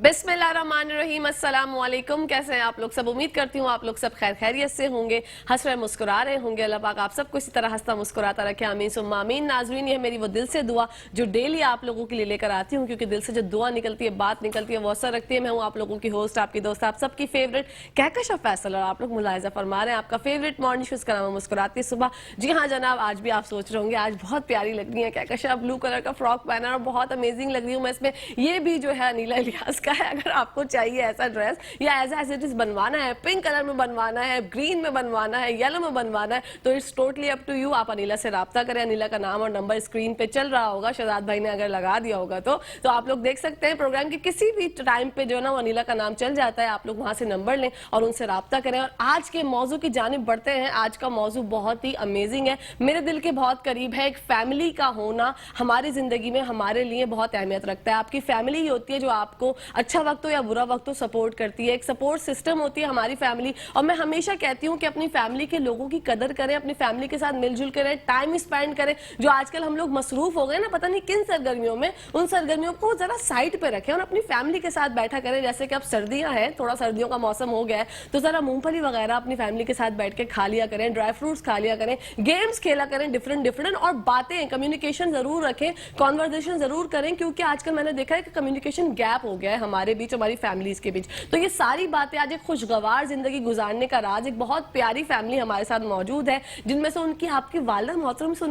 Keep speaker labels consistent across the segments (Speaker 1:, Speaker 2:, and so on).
Speaker 1: बिस्मिल्लाहिर्रहमानिर्रहीम, अस्सलाम वालेकुम। कैसे हैं आप लोग सब? उम्मीद करती हूँ आप लोग सब खैर खैरियत से होंगे, हंस रहे मुस्कुरा रहे होंगे। अल्लाह पाक आप सबको इसी तरह हंसता मुस्कुराता रखे, आमीन सुम्मा आमीन। नाज़रीन, ये मेरी वो दिल से दुआ जो डेली आप लोगों के लिए लेकर आती हूँ, क्योंकि दिल से जो दुआ निकलती है, बात निकलती है, वो असर रखती है। मैं हूँ आप लोगों की होस्ट, आपकी दोस्त, आप सबकी फेवरेट कहकशां फैसल, और आप लोग मुलाहिजा फरमा रहे हैं आपका फेवरेट मॉर्निंग शो, उसका नाम है मुस्कुराती सुबह। जी हाँ जनाब, आज भी आप सोच रहे होंगे आज बहुत प्यारी लग रही है कहकशां, ब्लू कलर का फ्रॉक पहना और बहुत अमेजिंग लग रही हूँ मैं इसमें। ये भी जो है अनीला इलियास का है। अगर आपको चाहिए ऐसा ड्रेस या एज इट इज बनवाना है, पिंक कलर में बनवाना है, ग्रीन में बनवाना है, येलो में बनवाना है, तो it's totally up to you. आप अनीला से राब्ता करें। अनीला का नाम और नंबर स्क्रीन पे चल रहा होगा, शहजाद भाई ने अगर लगा दिया होगा तो आप लोग देख सकते हैं प्रोग्राम के किसी भी टाइम पे जो है ना वो अनीला का नाम चल जाता है। आप लोग वहां से नंबर लें और उनसे राब्ता करें। और आज के मौजू की जानिब बढ़ते हैं। आज का मौजू बहुत ही अमेजिंग है, मेरे दिल के बहुत करीब है। एक फैमिली का होना हमारी जिंदगी में हमारे लिए बहुत अहमियत रखता है। आपकी फैमिली ही होती है जो आपको अच्छा वक्त हो या बुरा वक्त हो सपोर्ट करती है। एक सपोर्ट सिस्टम होती है हमारी फैमिली। और मैं हमेशा कहती हूँ कि अपनी फैमिली के लोगों की कदर करें, अपनी फैमिली के साथ मिलजुल करें, टाइम स्पेंड करें। जो आजकल हम लोग मसरूफ हो गए ना पता नहीं किन सरगर्मियों में, उन सरगर्मियों को जरा साइड पे रखें और अपनी फैमिली के साथ बैठा करें। जैसे कि अब सर्दियां हैं, थोड़ा सर्दियों का मौसम हो गया है, तो जरा मूंगफली वगैरह अपनी फैमिली के साथ बैठ के खा लिया करें, ड्राई फ्रूट्स खा लिया करें, गेम्स खेला करें डिफरेंट और बातें, कम्युनिकेशन जरूर रखें, कॉन्वर्सेशन जरूर करें। क्योंकि आजकल मैंने देखा है कि कम्युनिकेशन गैप हो गया है हमारे बीच, हमारी फैमिलीज के बीच। तो ये सारी बातें, आज एक खुशगवार जिंदगी गुजारने का राज, एक बहुत प्यारी फैमिली हमारे साथ मौजूद है, जिनमें से उनकी आपकी वालिदा मोहतरम से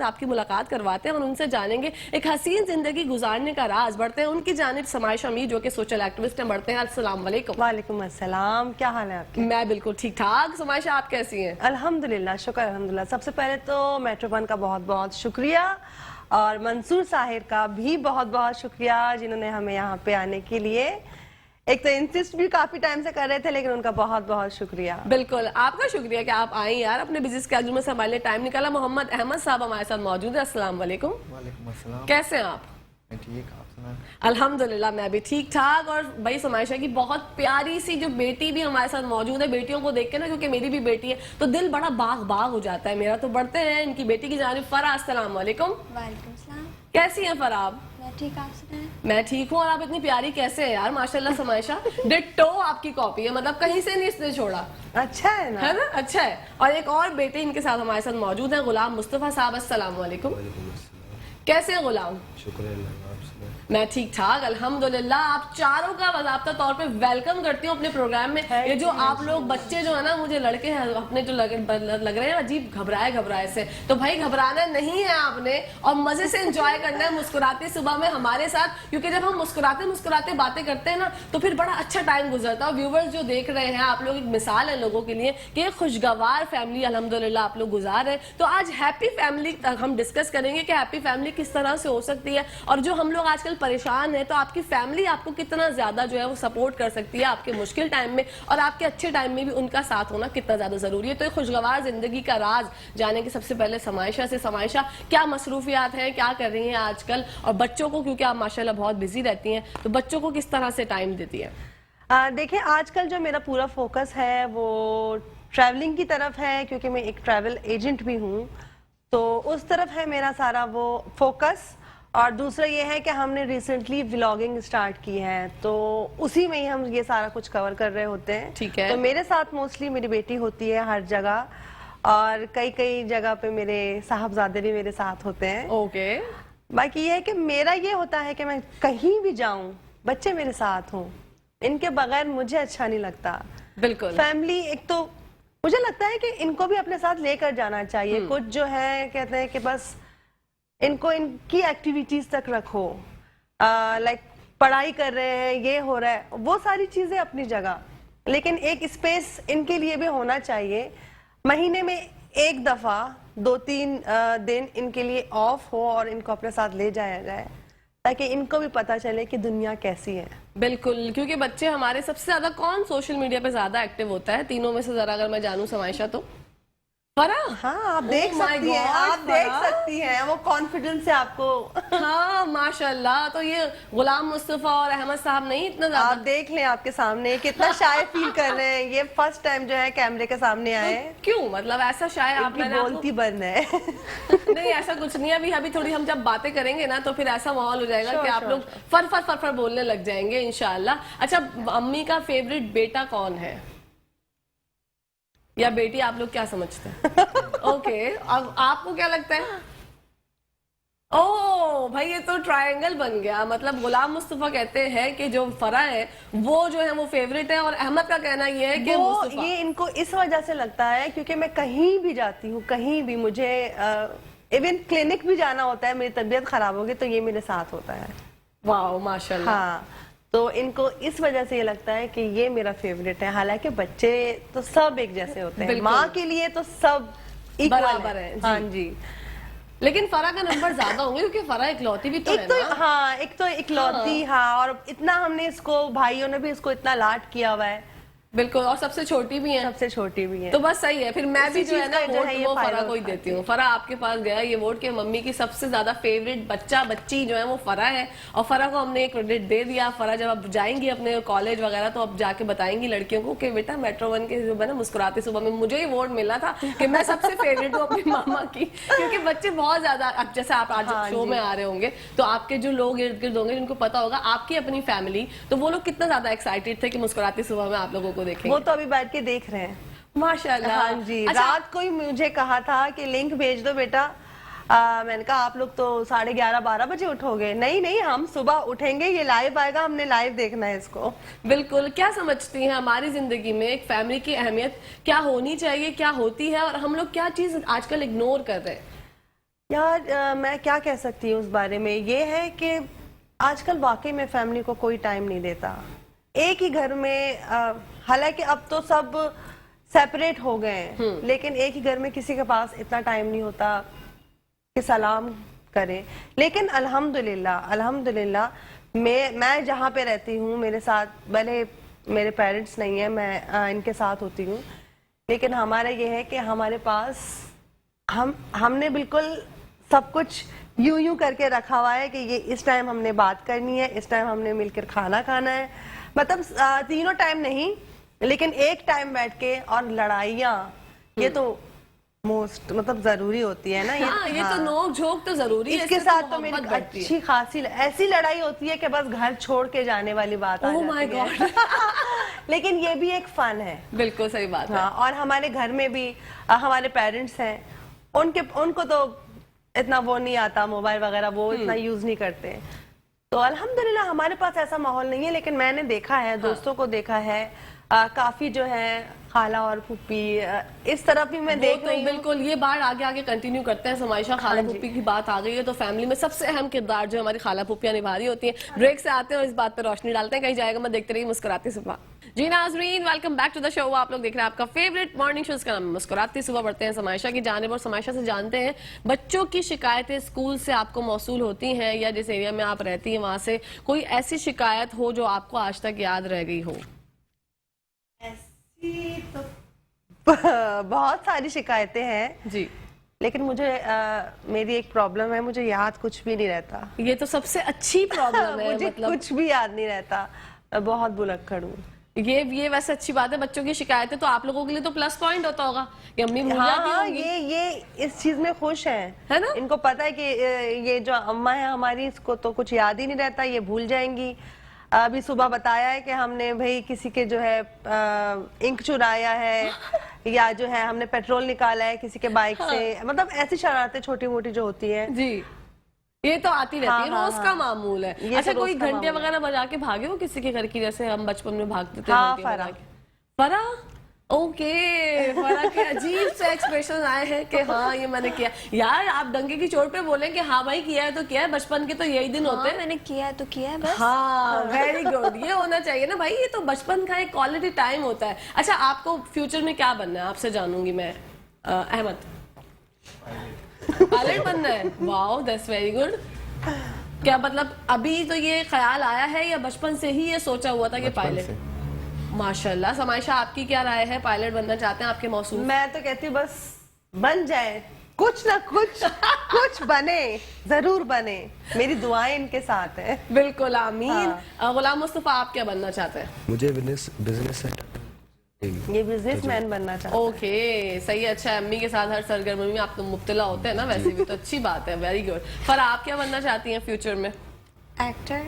Speaker 1: आपकी मुलाकात करवाते हैं और उनसे जानेंगे एक हसीन जिंदगी गुजारने का राज। बढ़ते हैं उनकी जानिब समाइश अमीर जो कि सोशल एक्टिविस्ट हैं। बढ़ते हैं। अस्सलाम वालेकुम।
Speaker 2: वालेकुम अस्सलाम, क्या हाल है आपके?
Speaker 1: मैं बिल्कुल ठीक ठाक। समाइशा आप कैसी हैं?
Speaker 2: अल्हम्दुलिल्लाह, शुक्र अल्हम्दुलिल्लाह। सबसे पहले तो मेट्रो वन का बहुत बहुत शुक्रिया और मंसूर साहिर का भी बहुत बहुत शुक्रिया जिन्होंने हमें यहाँ पे आने के लिए एक तो इंसिस्ट भी काफी टाइम से कर रहे थे, लेकिन उनका बहुत बहुत शुक्रिया।
Speaker 1: बिल्कुल आपका शुक्रिया कि आप आई यार, अपने बिजी स्केड्यूल में से हमारे लिए टाइम निकाला। मोहम्मद अहमद साहब हमारे साथ मौजूद है। अस्सलाम वालेकुम।
Speaker 3: वालेकुम अस्सलाम।
Speaker 1: कैसे हैं आप?
Speaker 3: मैं ठीक, आप सुनाएं?
Speaker 1: अल्हम्दुलिल्लाह मैं भी ठीक ठाक। और भाई समाइशा की बहुत प्यारी सी जो बेटी भी हमारे साथ मौजूद है। बेटियों को देख के ना, क्योंकि मेरी भी बेटी है, तो दिल बड़ा बाग हो जाता है मेरा। तो बढ़ते हैं इनकी बेटी की जानिब। फरा, अस्सलाम वालेकुम।
Speaker 4: वालेकुम सलाम।
Speaker 1: कैसी हैं फरा आप?
Speaker 4: मैं ठीक, आप सुनाएं?
Speaker 1: मैं ठीक हूँ। और आप इतनी प्यारी कैसे है यार, माशाल्लाह समाइशा। डिट्टो आपकी कॉपी है, मतलब कहीं से नहीं इसने छोड़ा।
Speaker 2: अच्छा है ना?
Speaker 1: है ना, अच्छा है। और एक और बेटे इनके साथ हमारे साथ मौजूद है, गुलाम मुस्तफा साहब। अस्सलाम वालेकुम।
Speaker 3: वालेकुम अस्सलाम।
Speaker 1: कैसे हैं गुलाम?
Speaker 3: शुक्र अल्लाह, आप सुनाएं?
Speaker 1: मैं ठीक ठाक अल्हम्दुलिल्लाह। आप चारों का बाज़ाब्ता तौर पे वेलकम करती हूँ अपने प्रोग्राम में। ये जो आप लोग बच्चे जो है ना, मुझे लड़के हैं अपने जो लग रहे हैं अजीब घबराए से, तो भाई घबराना नहीं है आपने, और मजे से एंजॉय करना है मुस्कुराते सुबह में हमारे साथ। क्योंकि जब हम मुस्कुराते बातें करते हैं ना, तो फिर बड़ा अच्छा टाइम गुजरता है। व्यूवर्स जो देख रहे हैं, आप लोग एक मिसाल है लोगों के लिए कि एक खुशगवार फैमिली अल्हम्दुलिल्लाह आप लोग गुजार रहे हैं। तो आज हैप्पी फैमिली हम डिस्कस करेंगे कि हैप्पी फैमिली किस तरह से हो सकती है, और जो हम लोग आजकल परेशान है, तो आपकी फैमिली आपको कितना ज्यादा जो है वो सपोर्ट कर सकती है आपके मुश्किल टाइम में, और आपके अच्छे टाइम में भी उनका साथ होना कितना ज्यादा जरूरी है। तो एक खुशगवार जिंदगी का राज जाने की सबसे पहले समाइशा से। समाइशा, क्या मसरूफियात हैं, क्या कर रही हैं आजकल? और बच्चों को, क्योंकि आप माशाल्लाह बहुत बिजी रहती हैं, तो बच्चों को किस तरह से टाइम देती है?
Speaker 2: देखिए, आजकल जो मेरा पूरा फोकस है वो ट्रैवलिंग की तरफ है, क्योंकि मैं एक ट्रैवल एजेंट भी हूँ, तो उस तरफ है मेरा सारा वो फोकस। और दूसरा ये है कि हमने रिसेंटली व्लॉगिंग स्टार्ट की है, तो उसी में ही हम ये सारा कुछ कवर कर रहे होते हैं।
Speaker 1: ठीक है।
Speaker 2: तो मेरे साथ मोस्टली मेरी बेटी होती है हर जगह, और कई जगह पे मेरे साहबजादे भी मेरे साथ होते हैं।
Speaker 1: ओके।
Speaker 2: बाकी ये है कि मेरा ये होता है कि मैं कहीं भी जाऊं बच्चे मेरे साथ हों, इनके बगैर मुझे अच्छा नहीं लगता।
Speaker 1: बिल्कुल।
Speaker 2: फैमिली एक तो मुझे लगता है कि इनको भी अपने साथ लेकर जाना चाहिए। कुछ जो है कहते हैं कि बस इनको इनकी एक्टिविटीज तक रखो, लाइक पढ़ाई कर रहे हैं, ये हो रहा है, वो सारी चीजें अपनी जगह, लेकिन एक स्पेस इनके लिए भी होना चाहिए। महीने में एक दफा 2-3 दिन इनके लिए ऑफ हो और इनको अपने साथ ले जाया जाए, ताकि इनको भी पता चले कि दुनिया कैसी है।
Speaker 1: बिल्कुल, क्योंकि बच्चे हमारे सबसे ज्यादा कौन सोशल मीडिया पे ज्यादा एक्टिव होता है तीनों में से? जरा अगर मैं जानूं समाइशा, तो फराह,
Speaker 2: हाँ आप देख
Speaker 1: Oh my
Speaker 2: सकती हैं,
Speaker 1: God,
Speaker 2: आप देख
Speaker 1: फराह।
Speaker 2: सकती हैं, वो कॉन्फिडेंस से आपको
Speaker 1: हाँ माशाल्लाह। तो ये गुलाम मुस्तफा और अहमद साहब नहीं इतना
Speaker 2: आप
Speaker 1: ज्यादा?
Speaker 2: देख लें आपके सामने कितना शाय फील कर रहे हैं, ये फर्स्ट टाइम जो है कैमरे के सामने आए हैं।
Speaker 1: क्यों, मतलब ऐसा शायद आप,
Speaker 2: इनकी
Speaker 1: मैंने आपको
Speaker 2: बोलती बंद है।
Speaker 1: नहीं ऐसा कुछ नहीं है। अभी अभी थोड़ी हम जब बातें करेंगे ना तो फिर ऐसा माहौल हो जाएगा
Speaker 2: Sure,
Speaker 1: कि आप
Speaker 2: sure,
Speaker 1: लोग फर बोलने लग जाएंगे इंशाल्लाह। अच्छा, अम्मी का फेवरेट बेटा कौन है या बेटी, आप लोग क्या समझते हैं? ओके, अब आपको क्या लगता है? ओ भाई, ये तो ट्रायंगल बन गया। मतलब गुलाम मुस्तफा कहते हैं कि जो फरा है वो जो है वो फेवरेट है, और अहमद का कहना ये है कि
Speaker 2: वो
Speaker 1: मुस्तफा।
Speaker 2: ये इनको इस वजह से लगता है क्योंकि मैं कहीं भी जाती हूँ, कहीं भी मुझे इवन क्लिनिक भी जाना होता है, मेरी तबीयत खराब होगी तो ये मेरे साथ होता है।
Speaker 1: वाह माशाल्लाह।
Speaker 2: हाँ, तो इनको इस वजह से ये लगता है कि ये मेरा फेवरेट है। हालांकि बच्चे तो सब एक जैसे होते हैं,
Speaker 1: बिल्कुल।
Speaker 2: माँ के लिए तो सब इक्वल
Speaker 1: बराबर है, जी।
Speaker 2: हाँ जी।
Speaker 1: लेकिन फरा का नंबर ज्यादा होंगे क्योंकि फरा इकलौती भी तो
Speaker 2: एक
Speaker 1: है
Speaker 2: तो
Speaker 1: ना।
Speaker 2: हाँ, एक तो इकलौती, हाँ, और इतना हमने इसको, भाइयों ने भी इसको इतना लाड किया हुआ है,
Speaker 1: बिल्कुल, और सबसे छोटी भी है,
Speaker 2: सबसे छोटी भी है।
Speaker 1: तो बस सही है। फिर मैं भी
Speaker 2: इसी
Speaker 1: जो है
Speaker 2: चीज
Speaker 1: ना
Speaker 2: का जो
Speaker 1: वोट
Speaker 2: है ये
Speaker 1: वो
Speaker 2: फायदा
Speaker 1: फरा को ही
Speaker 2: उठाती
Speaker 1: देती हूँ। फरा आपके पास गया ये वोट कि मम्मी की सबसे ज्यादा फेवरेट बच्चा बच्ची जो है वो फरा है, और फरा को हमने एक क्रेडिट दे दिया। फरा जब अब जाएंगी अपने कॉलेज वगैरह तो अब जाके बताएंगी लड़कियों को कि बेटा मेट्रो 1 के सुबह ना मुस्कुराती सुबह में मुझे ही वोट मिला था कि मैं सबसे फेवरेट हूँ अपनी मामा की। क्योंकि बच्चे बहुत ज्यादा, अब जैसे आप आज
Speaker 2: हाँ
Speaker 1: शो
Speaker 2: जी।
Speaker 1: में आ रहे होंगे तो आपके जो लोग इर्द गिर्द होंगे जिनको पता होगा आपकी अपनी फैमिली, तो वो लोग कितना ज्यादा एक्साइटेड थे कि मुस्कुराती सुबह में आप लोगों को देखेंगे।
Speaker 2: वो तो अभी बैठ के देख रहे हैं।
Speaker 1: माशाल्लाह।
Speaker 2: हाँ जी।
Speaker 1: अच्छा,
Speaker 2: रात को ही मुझे कहा था कि लिंक भेज दो बेटा। मैंने कहा आप लोग तो 11:30-12 बजे उठोगे। नहीं नहीं, हम सुबह उठेंगे, ये लाइव आएगा, हमने लाइव देखना है इसको।
Speaker 1: बिल्कुल। क्या समझती हैं हमारी जिंदगी में एक फैमिली की अहमियत क्या होनी चाहिए, क्या होती है, और हम लोग क्या चीज आजकल इग्नोर कर रहे हैं?
Speaker 2: यार मैं क्या कह सकती हूँ उस बारे में, ये है कि आजकल वाकई में फैमिली को कोई टाइम नहीं देता। एक ही घर में, हालांकि अब तो सब सेपरेट हो गए हैं, लेकिन एक ही घर में किसी के पास इतना टाइम नहीं होता कि सलाम करे। लेकिन अल्हम्दुलिल्लाह मैं जहाँ पे रहती हूँ, मेरे साथ भले मेरे पेरेंट्स नहीं है, मैं इनके साथ होती हूँ, लेकिन हमारा ये है कि हमारे पास हमने बिल्कुल सब कुछ यूं करके रखा हुआ है कि ये इस टाइम हमने बात करनी है, इस टाइम हमने मिलकर खाना खाना है। मतलब तीनों टाइम नहीं, लेकिन एक टाइम बैठ के, और लड़ाइयाँ ये तो मोस्ट मतलब जरूरी होती है ना।
Speaker 1: ये तो नोक झोंक तो जरूरी है।
Speaker 2: इसके
Speaker 1: इससे
Speaker 2: साथ
Speaker 1: तो
Speaker 2: तो मेरी
Speaker 1: मोहब्बत बढ़ती है।
Speaker 2: अच्छी खासी ऐसी लड़ाई होती है कि बस घर छोड़ के जाने वाली बात आ
Speaker 1: Oh my
Speaker 2: जाती है। लेकिन ये भी एक फन है।
Speaker 1: बिल्कुल सही बात है।
Speaker 2: हाँ, और हमारे घर में भी हमारे पेरेंट्स हैं, उनको तो इतना वो नहीं आता, मोबाइल वगैरह वो इतना यूज नहीं करते। तो अल्हम्दुलिल्लाह हमारे पास ऐसा माहौल नहीं है, लेकिन मैंने देखा है, दोस्तों को देखा है, काफी जो है खाला और फूफी इस तरफ भी मैं देख रही हूँ।
Speaker 1: बिल्कुल, ये बात आगे कंटिन्यू करते हैं। समाइशा, खाला फूफी की बात आ गई है तो फैमिली में सबसे अहम किरदार जो हमारी खाला फूफियां निभा रही होती हैं। ब्रेक से आते हैं और इस बात पर रोशनी डालते हैं। कहीं जाएगा मैं देखते रहिए मुस्कुराती सुबह। जी नाजरीन, welcome back to the show. आप लोग देख रहे हैं आपका फेवरेट मॉर्निंग शो, इसका नाम है मुस्कुराती सुबह। बढ़ते हैं समाइशा की जानिब और समाइशा से जानते हैं बच्चों की शिकायतें स्कूल से आपको मौसूल होती हैं, या जिस एरिया में आप रहती हैं वहां से कोई ऐसी शिकायत हो जो आपको आज तक याद रह गई हो?
Speaker 2: ऐसी तो बहुत सारी शिकायतें हैं
Speaker 1: जी,
Speaker 2: लेकिन मुझे मेरी एक प्रॉब्लम है, मुझे याद कुछ भी नहीं रहता।
Speaker 1: ये तो सबसे अच्छी प्रॉब्लम है।
Speaker 2: मुझे
Speaker 1: मतलब
Speaker 2: कुछ भी याद नहीं रहता, मैं बहुत भुलक्कड़ हूँ।
Speaker 1: ये वैसे अच्छी बात है। बच्चों की शिकायतें तो आप लोगों के लिए तो प्लस पॉइंट होता होगा कि अम्मी भूल जाती
Speaker 2: हाँ,
Speaker 1: होंगी।
Speaker 2: ये इस चीज में खुश हैं,
Speaker 1: है ना?
Speaker 2: इनको पता है कि ये जो अम्मा है हमारी, इसको तो कुछ याद ही नहीं रहता, ये भूल जाएंगी। अभी सुबह बताया है कि हमने भाई किसी के जो है इंक चुराया है, या जो है हमने पेट्रोल निकाला है किसी के बाइक से। मतलब ऐसी शरारतें छोटी मोटी जो होती है,
Speaker 1: जी, ये तो आती रहती है,
Speaker 2: हाँ,
Speaker 1: रोज का मामूल है।
Speaker 2: ये
Speaker 1: अच्छा,
Speaker 2: तो
Speaker 1: कोई
Speaker 2: रोज का
Speaker 1: घंटे
Speaker 2: मामूल
Speaker 1: वगैरह बजा के भागे हो किसी के घर की, जैसे हम बचपन में भागते थे?
Speaker 2: हाँ,
Speaker 1: घंटियां बजा के। फरा, ओके। फरा के अजीब से एक्सप्रेशन आए हैं कि हाँ ये मैंने किया। यार आप डंके की चोट पे बोले कि हाँ भाई किया है तो किया है, बचपन के तो यही दिन होते हैं।
Speaker 4: मैंने किया है तो किया है बस।
Speaker 1: हाँ, वेरी गुड। ये होना चाहिए ना भाई, ये तो बचपन का एक क्वालिटी टाइम होता है। अच्छा, आपको फ्यूचर में क्या बनना है, आपसे जानूंगी मैं। अहमद, पायलट बनना है? Wow, that's very good. क्या मतलब अभी तो ये ख्याल आया है या बचपन से ही ये सोचा हुआ था कि पायलट? माशाल्लाह। समाइशा, आपकी क्या राय है, पायलट बनना चाहते हैं आपके मौसूम?
Speaker 2: मैं तो कहती हूँ बस बन जाए, कुछ ना कुछ कुछ बने, जरूर बने, मेरी दुआएं इनके साथ है।
Speaker 1: बिल्कुल आमीन। गुलाम मुस्तफा, आप क्या बनना चाहते हैं?
Speaker 3: मुझे बिजनेस सेटअप,
Speaker 2: ये बिजनेसमैन बनना चाहता है।
Speaker 1: ओके, सही है, अच्छा है। अम्मी के साथ हर सरगर्मी में आप तो मुब्तला होते हैं ना, वैसे भी तो अच्छी बात है, वेरी गुड। पर आप क्या बनना चाहती हैं फ्यूचर में?
Speaker 2: एक्टर।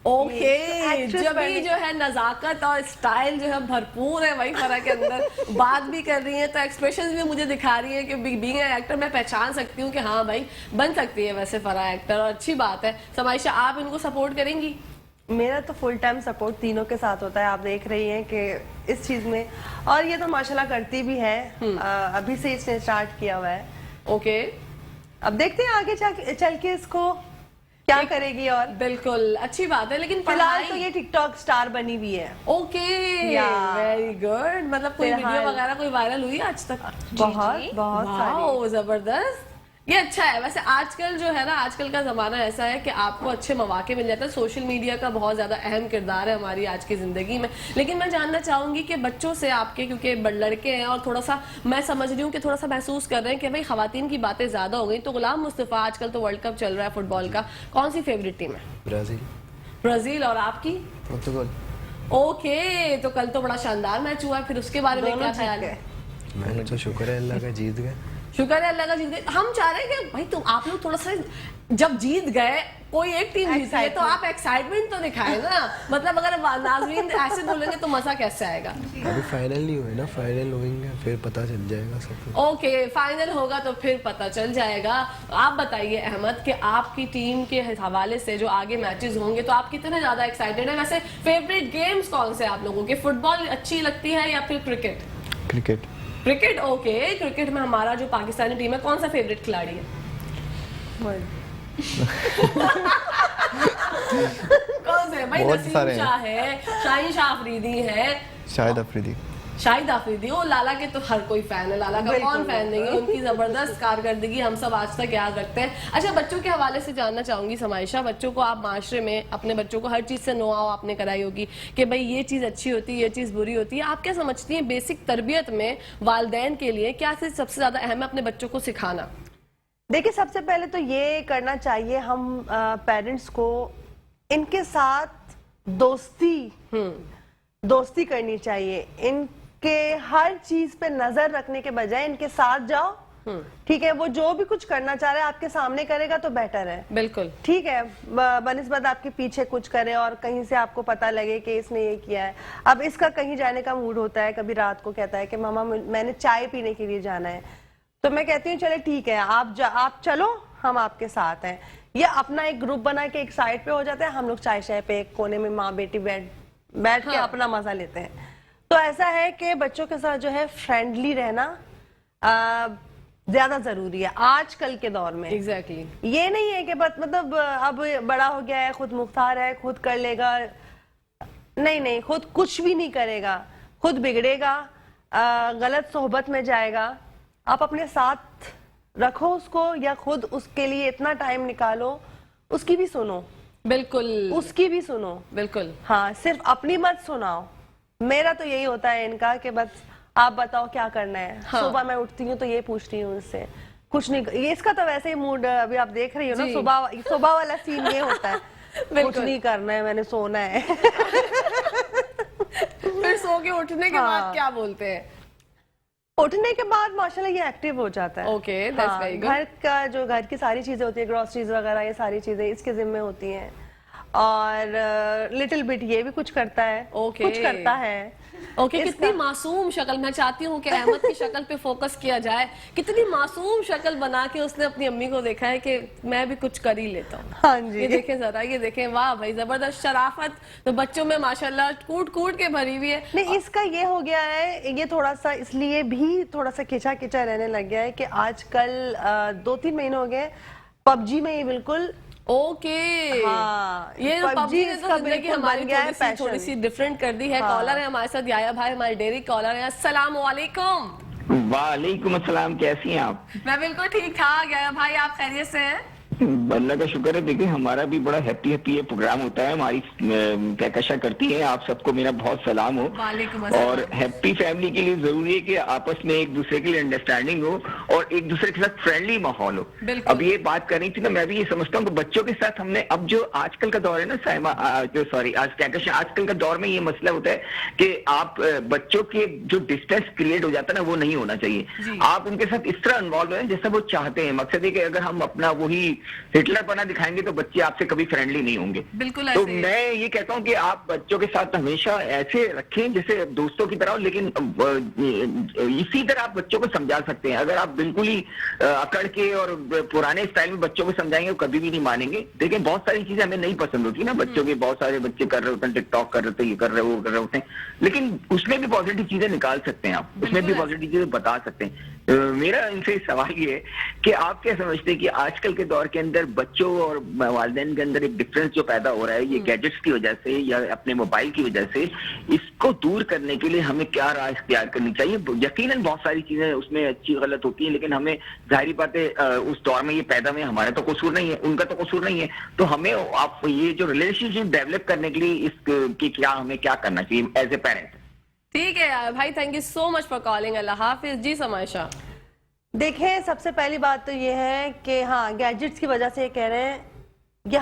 Speaker 1: ओके,
Speaker 2: Actress
Speaker 1: जब भी
Speaker 2: बनने-
Speaker 1: जो है नजाकत और स्टाइल जो है भरपूर है वही फर्क के अंदर बात भी कर रही है तो एक्सप्रेशंस भी मुझे दिखा रही है कि बीइंग एन एक्टर मैं पहचान सकती हूँ कि हाँ भाई बन सकती है वैसे फरा एक्टर, और अच्छी बात है। समाइशा, आप इनको सपोर्ट करेंगी?
Speaker 2: मेरा तो फुल टाइम सपोर्ट तीनों के साथ होता है, आप देख रही हैं कि इस चीज में, और ये तो माशाल्लाह करती भी है। अभी से इसने स्टार्ट किया हुआ है।
Speaker 1: ओके,
Speaker 2: अब देखते हैं आगे चल के इसको क्या करेगी। और
Speaker 1: बिल्कुल अच्छी बात है, लेकिन
Speaker 2: फिलहाल तो
Speaker 1: पढ़ाई।
Speaker 2: ये टिकटॉक स्टार बनी हुई है।
Speaker 1: Okay,
Speaker 2: Yeah.
Speaker 1: Very good. मतलब कोई वीडियो
Speaker 2: फिलहाल-
Speaker 1: वगैरह कोई वायरल हुई है आज तक?
Speaker 2: बहुत बहुत सारी।
Speaker 1: वाओ, जबरदस्त। ये अच्छा है। वैसे आजकल जो है ना, आजकल का जमाना ऐसा है कि आपको अच्छे मौके मिल जाते हैं। सोशल मीडिया का बहुत ज्यादा अहम किरदार है हमारी आज की जिंदगी में। लेकिन मैं जानना चाहूंगी कि बच्चों से आपके, क्योंकि लड़के हैं और थोड़ा सा मैं समझ रही हूँ कि थोड़ा सा महसूस कर रहे हैं कि भाई खवातीन की बातें ज्यादा हो गई, तो गुलाम मुस्तफा, आजकल तो वर्ल्ड कप चल रहा है फुटबॉल का, कौन सी फेवरेट टीम है?
Speaker 3: Brazil,
Speaker 1: Brazil. और आपकी?
Speaker 3: पोर्तुगल।
Speaker 1: ओके, तो कल तो बड़ा शानदार मैच हुआ, फिर उसके बारे में क्या ख्याल है?
Speaker 3: मैंने तो शुक्र है अल्लाह का जीत गए।
Speaker 1: शुक्र है अल्लाह का जीत गए। हम चाह रहे हैं कि भाई तुम आप लोग थोड़ा सा जब जीत गए, कोई एक टीम जीत गई तो आप एक्साइटमेंट तो दिखाए ना। मतलब अगर नाज़रीन ऐसे बोलेंगे तो मजा कैसे आएगा?
Speaker 3: अभी फाइनल नहीं हुए ना, फाइनल होंगे फिर पता चल जाएगा सब कुछ।
Speaker 1: ओके, फाइनल होगा तो फिर पता चल जाएगा। आप बताइए अहमद कि आपकी टीम के हवाले से जो आगे मैचेस होंगे तो आप कितने ज्यादा एक्साइटेड हैं? वैसे फेवरेट गेम्स कौन से आप लोगों के? फुटबॉल अच्छी लगती है या फिर cricket?
Speaker 3: Cricket.
Speaker 1: Cricket, okay. Cricket में हमारा जो पाकिस्तानी टीम है, कौन सा फेवरेट खिलाड़ी है? कौन से भाई?
Speaker 3: बहुत
Speaker 1: नसीम
Speaker 3: सारे हैं।
Speaker 1: शाह है, शाहीन शाह अफरीदी है,
Speaker 3: शाहिद अफरीदी।
Speaker 1: शाहिद अफरीदी। ओ, लाला के तो हर कोई फैन है, लाला का
Speaker 2: बिल्कुल,
Speaker 1: कौन फैन नहीं है? उनकी जबरदस्त कारकर्दगी हम सब आज तक याद रखते हैं। अच्छा, बच्चों के हवाले से जानना चाहूंगी समाइशा, बच्चों को आप माशरे में अपने बच्चों को हर चीज से नो आओ आपने कराई होगी कि भाई ये चीज अच्छी होती है, ये चीज बुरी होती है। आप क्या समझती हैं बेसिक तरबियत में वालिदैन के लिए क्या चीज सबसे ज्यादा अहम है अपने बच्चों को सिखाना?
Speaker 2: देखिए, सबसे पहले तो ये करना चाहिए हम पेरेंट्स को, इनके साथ दोस्ती करनी चाहिए। इनके हर चीज पे नजर रखने के बजाय इनके साथ जाओ। ठीक है, वो जो भी कुछ करना चाह रहे हैं आपके सामने करेगा तो बेटर है।
Speaker 1: बिल्कुल
Speaker 2: ठीक है, बनिस्बत आपके पीछे कुछ करे और कहीं से आपको पता लगे कि इसने ये किया है। अब इसका कहीं जाने का मूड होता है, कभी रात को कहता है कि मामा मैंने चाय पीने के लिए जाना है, तो मैं कहती हूँ चले ठीक है, आप चलो, हम आपके साथ हैं। या अपना एक ग्रुप बना के एक साइड पे हो जाता है, हम लोग चाय शाय पे एक कोने में माँ बेटी बैठ के अपना मजा लेते हैं। तो ऐसा है कि बच्चों के साथ जो है फ्रेंडली रहना ज्यादा जरूरी है आजकल के दौर में।
Speaker 1: एग्जैक्टली।
Speaker 2: ये नहीं है कि मतलब अब बड़ा हो गया है, खुद मुख्तार है, खुद कर लेगा। नहीं, खुद कुछ भी नहीं करेगा, खुद बिगड़ेगा, गलत सोहबत में जाएगा। आप अपने साथ रखो उसको, या खुद उसके लिए इतना टाइम निकालो, उसकी भी सुनो।
Speaker 1: बिल्कुल,
Speaker 2: उसकी भी सुनो।
Speaker 1: बिल्कुल।
Speaker 2: हाँ, सिर्फ अपनी मत सुनाओ। मेरा तो यही होता है इनका कि बस आप बताओ क्या करना है।
Speaker 1: हाँ।
Speaker 2: सुबह मैं उठती हूँ तो ये पूछती हूँ उससे, कुछ नहीं। ये इसका तो वैसे ही मूड, अभी आप देख रही हो ना,
Speaker 1: जी।
Speaker 2: सुबह वाला सीन ये होता है। कुछ नहीं करना है, मैंने सोना है।
Speaker 1: फिर सो के उठने के बाद
Speaker 2: हाँ।
Speaker 1: क्या बोलते हैं?
Speaker 2: उठने के बाद माशाल्लाह ये एक्टिव हो जाता है।
Speaker 1: Okay, that's very good.
Speaker 2: घर की सारी चीजें होती है, ग्रोसरीज वगैरह, ये सारी चीजें इसके जिम्मे होती हैं। और लिटिल बिट ये भी कुछ करता है।
Speaker 1: Okay.
Speaker 2: कुछ करता है।
Speaker 1: ओके, कितनी मासूम शक्ल। मैं चाहती हूँ कि अहमद की शक्ल पे फोकस किया जाए। कितनी मासूम शक्ल बना के उसने अपनी अम्मी को देखा है कि मैं भी कुछ कर ही लेता हूँ।
Speaker 2: हाँ जी।
Speaker 1: ये देखें जरा, ये देखें, वाह भाई जबरदस्त शराफत तो बच्चों में माशाल्लाह कूट कूट के भरी हुई है।
Speaker 2: नहीं, इसका ये हो गया है, ये थोड़ा सा इसलिए भी थोड़ा सा खिंचा खिंचा रहने लग गया है कि आजकल 2-3 महीने हो गए पबजी में ये बिल्कुल।
Speaker 1: ओके।
Speaker 2: हाँ,
Speaker 1: ये
Speaker 2: PUBG
Speaker 1: पबजी ने
Speaker 2: इसका
Speaker 1: तो जिंदगी
Speaker 2: बिल्कुल
Speaker 1: हमारी
Speaker 2: बन गया है
Speaker 1: थोड़ी
Speaker 2: passion।
Speaker 1: सी डिफरेंट कर दी है।
Speaker 2: हाँ।
Speaker 1: कॉलर है हमारे साथ, याया भाई हमारे डेरी कॉलर है। अस्सलाम वालेकुम।
Speaker 4: वालेकुम अस्सलाम, कैसी हैं आप?
Speaker 1: मैं बिल्कुल ठीक ठाक। याया भाई, आप खैरियत से हैं?
Speaker 4: अल्लाह का शुक्र है। देखिए हमारा भी बड़ा हैप्पी ये प्रोग्राम होता है, हमारी कहकशा करती है। आप सबको मेरा बहुत सलाम हो।
Speaker 1: वालेकुम अस्सलाम।
Speaker 4: और हैप्पी फैमिली के लिए जरूरी है कि आपस में एक दूसरे के लिए अंडरस्टैंडिंग हो और एक दूसरे के साथ फ्रेंडली माहौल हो।
Speaker 1: बिल्कुल।
Speaker 4: अब ये बात कर रही थी ना, मैं भी ये समझता हूँ कि बच्चों के साथ हमने अब जो आजकल का दौर है ना साइमा, आज कहकशा, आजकल का दौर में ये मसला होता है कि आप बच्चों के जो डिस्टेंस क्रिएट हो जाता है ना, वो नहीं होना चाहिए। आप उनके साथ इस तरह इन्वॉल्व हो जैसा वो चाहते हैं। मकसद है कि अगर हम अपना वही हिटलर बना दिखाएंगे तो बच्चे आपसे कभी फ्रेंडली नहीं होंगे।
Speaker 1: बिल्कुल
Speaker 4: तो
Speaker 1: ऐसे ही।
Speaker 4: मैं ये कहता हूँ कि आप बच्चों के साथ हमेशा ऐसे रखें जैसे दोस्तों की तरह हो, लेकिन इसी तरह आप बच्चों को समझा सकते हैं। अगर आप बिल्कुल ही अकड़ के और पुराने स्टाइल में बच्चों को समझाएंगे वो कभी भी नहीं मानेंगे। देखिए बहुत सारी चीजें हमें नहीं पसंद होती ना, बच्चों के बहुत सारे बच्चे कर रहे होते हैं, टिकटॉक कर रहे होते हैं, ये कर रहे वो कर रहे होते हैं, लेकिन उसमें भी पॉजिटिव चीजें निकाल सकते हैं आप, उसमें भी पॉजिटिव चीजें बता सकते हैं। मेरा इनसे सवाल ये है कि आप क्या समझते हैं कि आजकल के दौर के अंदर बच्चों और वालिदैन के अंदर एक डिफरेंस जो पैदा हो रहा है ये गैजेट्स की वजह से या अपने मोबाइल की वजह से, इसको दूर करने के लिए हमें क्या राह इख्तियार करनी चाहिए? यकीनन बहुत सारी चीजें उसमें अच्छी गलत होती हैं, लेकिन हमें जाहिर बात है उस दौर में ये पैदा हुए, हमारा तो कसूर नहीं है, उनका तो कसूर नहीं है। तो हमें आप ये जो रिलेशनशिप डेवलप करने के लिए इसकी क्या हमें क्या करना चाहिए एज ए पेरेंट?
Speaker 1: ठीक है यार भाई, thank you so much for calling. अल्लाह हाफिज। जी समाइशा।
Speaker 2: देखें, सबसे पहली बात तो ये है कि हाँ, गैजेट्स की वजह से ये कह रहे हैं, ये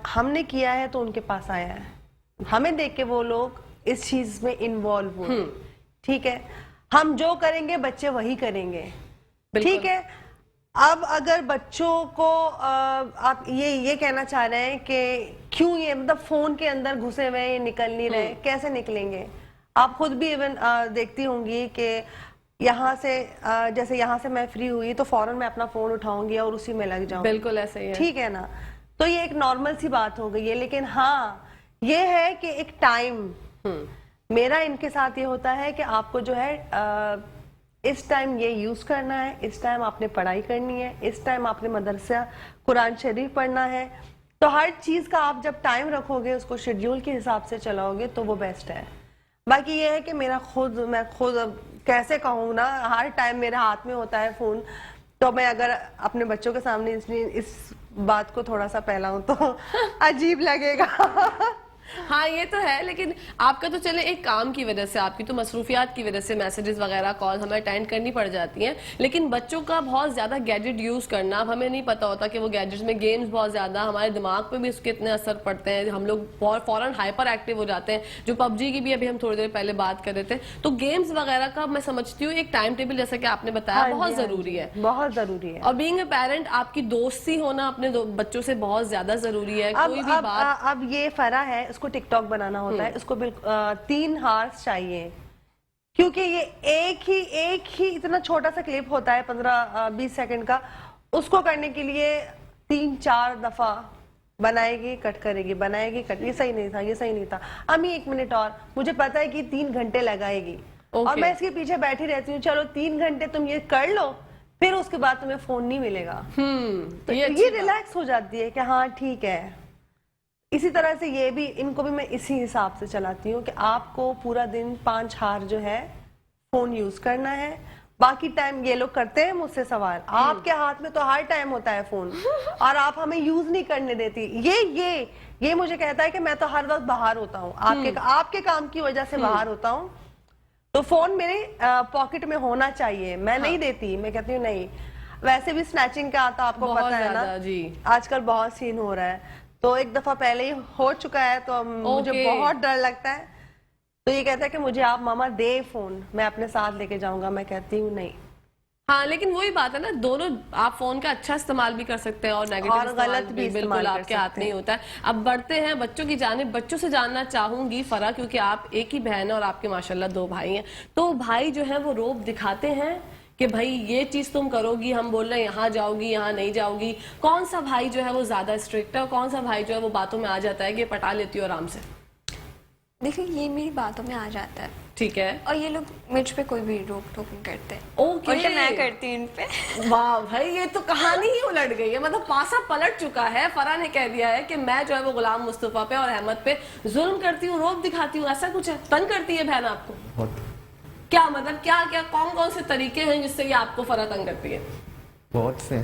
Speaker 2: हमने किया है तो उनके पास आया है, हमें देख के वो लोग इस चीज में इन्वॉल्व हुए। ठीक है, हम जो करेंगे बच्चे वही करेंगे। ठीक है, अब अगर बच्चों को आप ये कहना चाह रहे हैं कि क्यों ये मतलब फोन के अंदर घुसे हुए ये निकल नहीं रहे, कैसे निकलेंगे? आप खुद भी इवन देखती होंगी कि यहाँ से जैसे यहाँ से मैं फ्री हुई तो फौरन मैं अपना फोन उठाऊंगी और उसी में लग जाऊंगी।
Speaker 1: बिल्कुल ऐसे ही है।
Speaker 2: ठीक है ना, तो ये एक नॉर्मल सी बात हो गई है। लेकिन हाँ, ये है कि एक टाइम मेरा इनके साथ ये होता है कि आपको जो है इस टाइम ये यूज करना है, इस टाइम आपने पढ़ाई करनी है, इस टाइम आपने मदरसा कुरान शरीफ पढ़ना है। तो हर चीज का आप जब टाइम रखोगे, उसको शेड्यूल के हिसाब से चलाओगे तो वो बेस्ट है। बाकी ये है कि मैं खुद कैसे कहूँ ना, हर टाइम मेरे हाथ में होता है फोन, तो मैं अगर अपने बच्चों के सामने इस बात को थोड़ा सा फैलाऊं तो अजीब लगेगा।
Speaker 1: हाँ ये तो है, लेकिन आपका तो चले एक काम की वजह से, आपकी तो मसरूफियात की वजह से मैसेजेस वगैरह कॉल हमें अटेंड करनी पड़ जाती हैं, लेकिन बच्चों का बहुत ज्यादा गैजेट यूज करना, अब हमें नहीं पता होता कि वो गैजेट्स में गेम्स बहुत ज्यादा, हमारे दिमाग पे भी उसके इतने असर पड़ते हैं, हम लोग बहुत फौरन हाइपर एक्टिव हो जाते हैं। जो पबजी की भी अभी हम थोड़ी देर पहले बात कर रहे थे, तो गेम्स वगैरह का मैं समझती हूँ एक टाइम टेबल जैसा कि आपने बताया बहुत जरूरी है,
Speaker 2: बहुत जरूरी है।
Speaker 1: और बीइंग अ पेरेंट आपकी दोस्ती होना अपने बच्चों से बहुत ज्यादा जरूरी है। कोई भी बात,
Speaker 2: अब ये फरा है, उसको टिकटॉक बनाना होता है, उसको 3 हार्स चाहिए, क्योंकि ये एक ही इतना छोटा सा क्लिप होता है 15-20 सेकंड का, उसको करने के लिए 3-4 दफा बनाएगी कट करेगी, बनाएगी कट, ये सही नहीं था, ये सही नहीं था, अम्मी 1 मिनट और, मुझे पता है कि 3 घंटे लगाएगी और मैं इसके पीछे बैठी रहती हूँ, चलो 3 घंटे तुम ये कर लो, फिर उसके बाद तुम्हें फोन नहीं मिलेगा। तो ये रिलैक्स हो जाती है कि हाँ ठीक है। इसी तरह से ये भी, इनको भी मैं इसी हिसाब से चलाती हूँ कि आपको पूरा दिन 5 हार जो है फोन यूज करना है, बाकी टाइम ये लोग करते हैं मुझसे सवाल, आपके हाथ में तो हर टाइम होता है फोन और आप हमें यूज नहीं करने देती। ये मुझे कहता है कि मैं तो हर वक्त बाहर होता हूँ, आपके काम की वजह से बाहर होता हूँ, तो फोन मेरे पॉकेट में होना चाहिए। मैं नहीं देती, मैं कहती हूँ नहीं। वैसे भी स्नैचिंग का आता आपको पता है ना जी, आजकल बहुत सीन हो रहा है, तो एक दफा पहले ही हो चुका है, तो मुझे बहुत डर लगता है। तो ये कहता है कि मुझे आप मामा दे फोन, मैं अपने साथ लेके जाऊंगा, मैं कहती हूँ नहीं।
Speaker 1: हाँ लेकिन वही बात है ना, दोनों आप फोन का अच्छा इस्तेमाल भी कर सकते हैं और नेगेटिव
Speaker 2: और गलत भी
Speaker 1: बिल्कुल आपके हाथ नहीं होता है। अब बढ़ते हैं बच्चों की जानिब। बच्चों से जानना चाहूंगी फरा, क्योंकि आप एक ही बहन है और आपके माशाल्लाह 2 भाई हैं, तो भाई जो है वो रोब दिखाते हैं कि भाई ये चीज तुम करोगी, हम बोल रहे हैं यहाँ जाओगी यहाँ नहीं जाओगी? कौन सा भाई जो है वो ज्यादा स्ट्रिक्ट है और कौन सा भाई जो है वो बातों में आ जाता है कि पटा लेती हो आराम से?
Speaker 5: देखिए ये मेरी बातों में आ जाता है,
Speaker 1: ठीक है,
Speaker 5: और ये लोग मुझ पे कोई भी रोक टोक नहीं करते।
Speaker 1: ओके,
Speaker 5: उल्टा मैं करती हूँ इन पे।
Speaker 1: वाह भाई, ये तो कहानी ही उलट गई है, मतलब पासा पलट चुका है। फरा ने कह दिया है कि मैं जो है वो गुलाम मुस्तफा पे और अहमद पे जुल्म करती हूँ, रोब दिखाती हूँ, ऐसा कुछ है? तंग करती है बहन आपको?
Speaker 3: बहुत।
Speaker 1: क्या मतलब क्या कौन से तरीके हैं जिससे ये आपको फरा तंग करती है?
Speaker 3: बहुत से।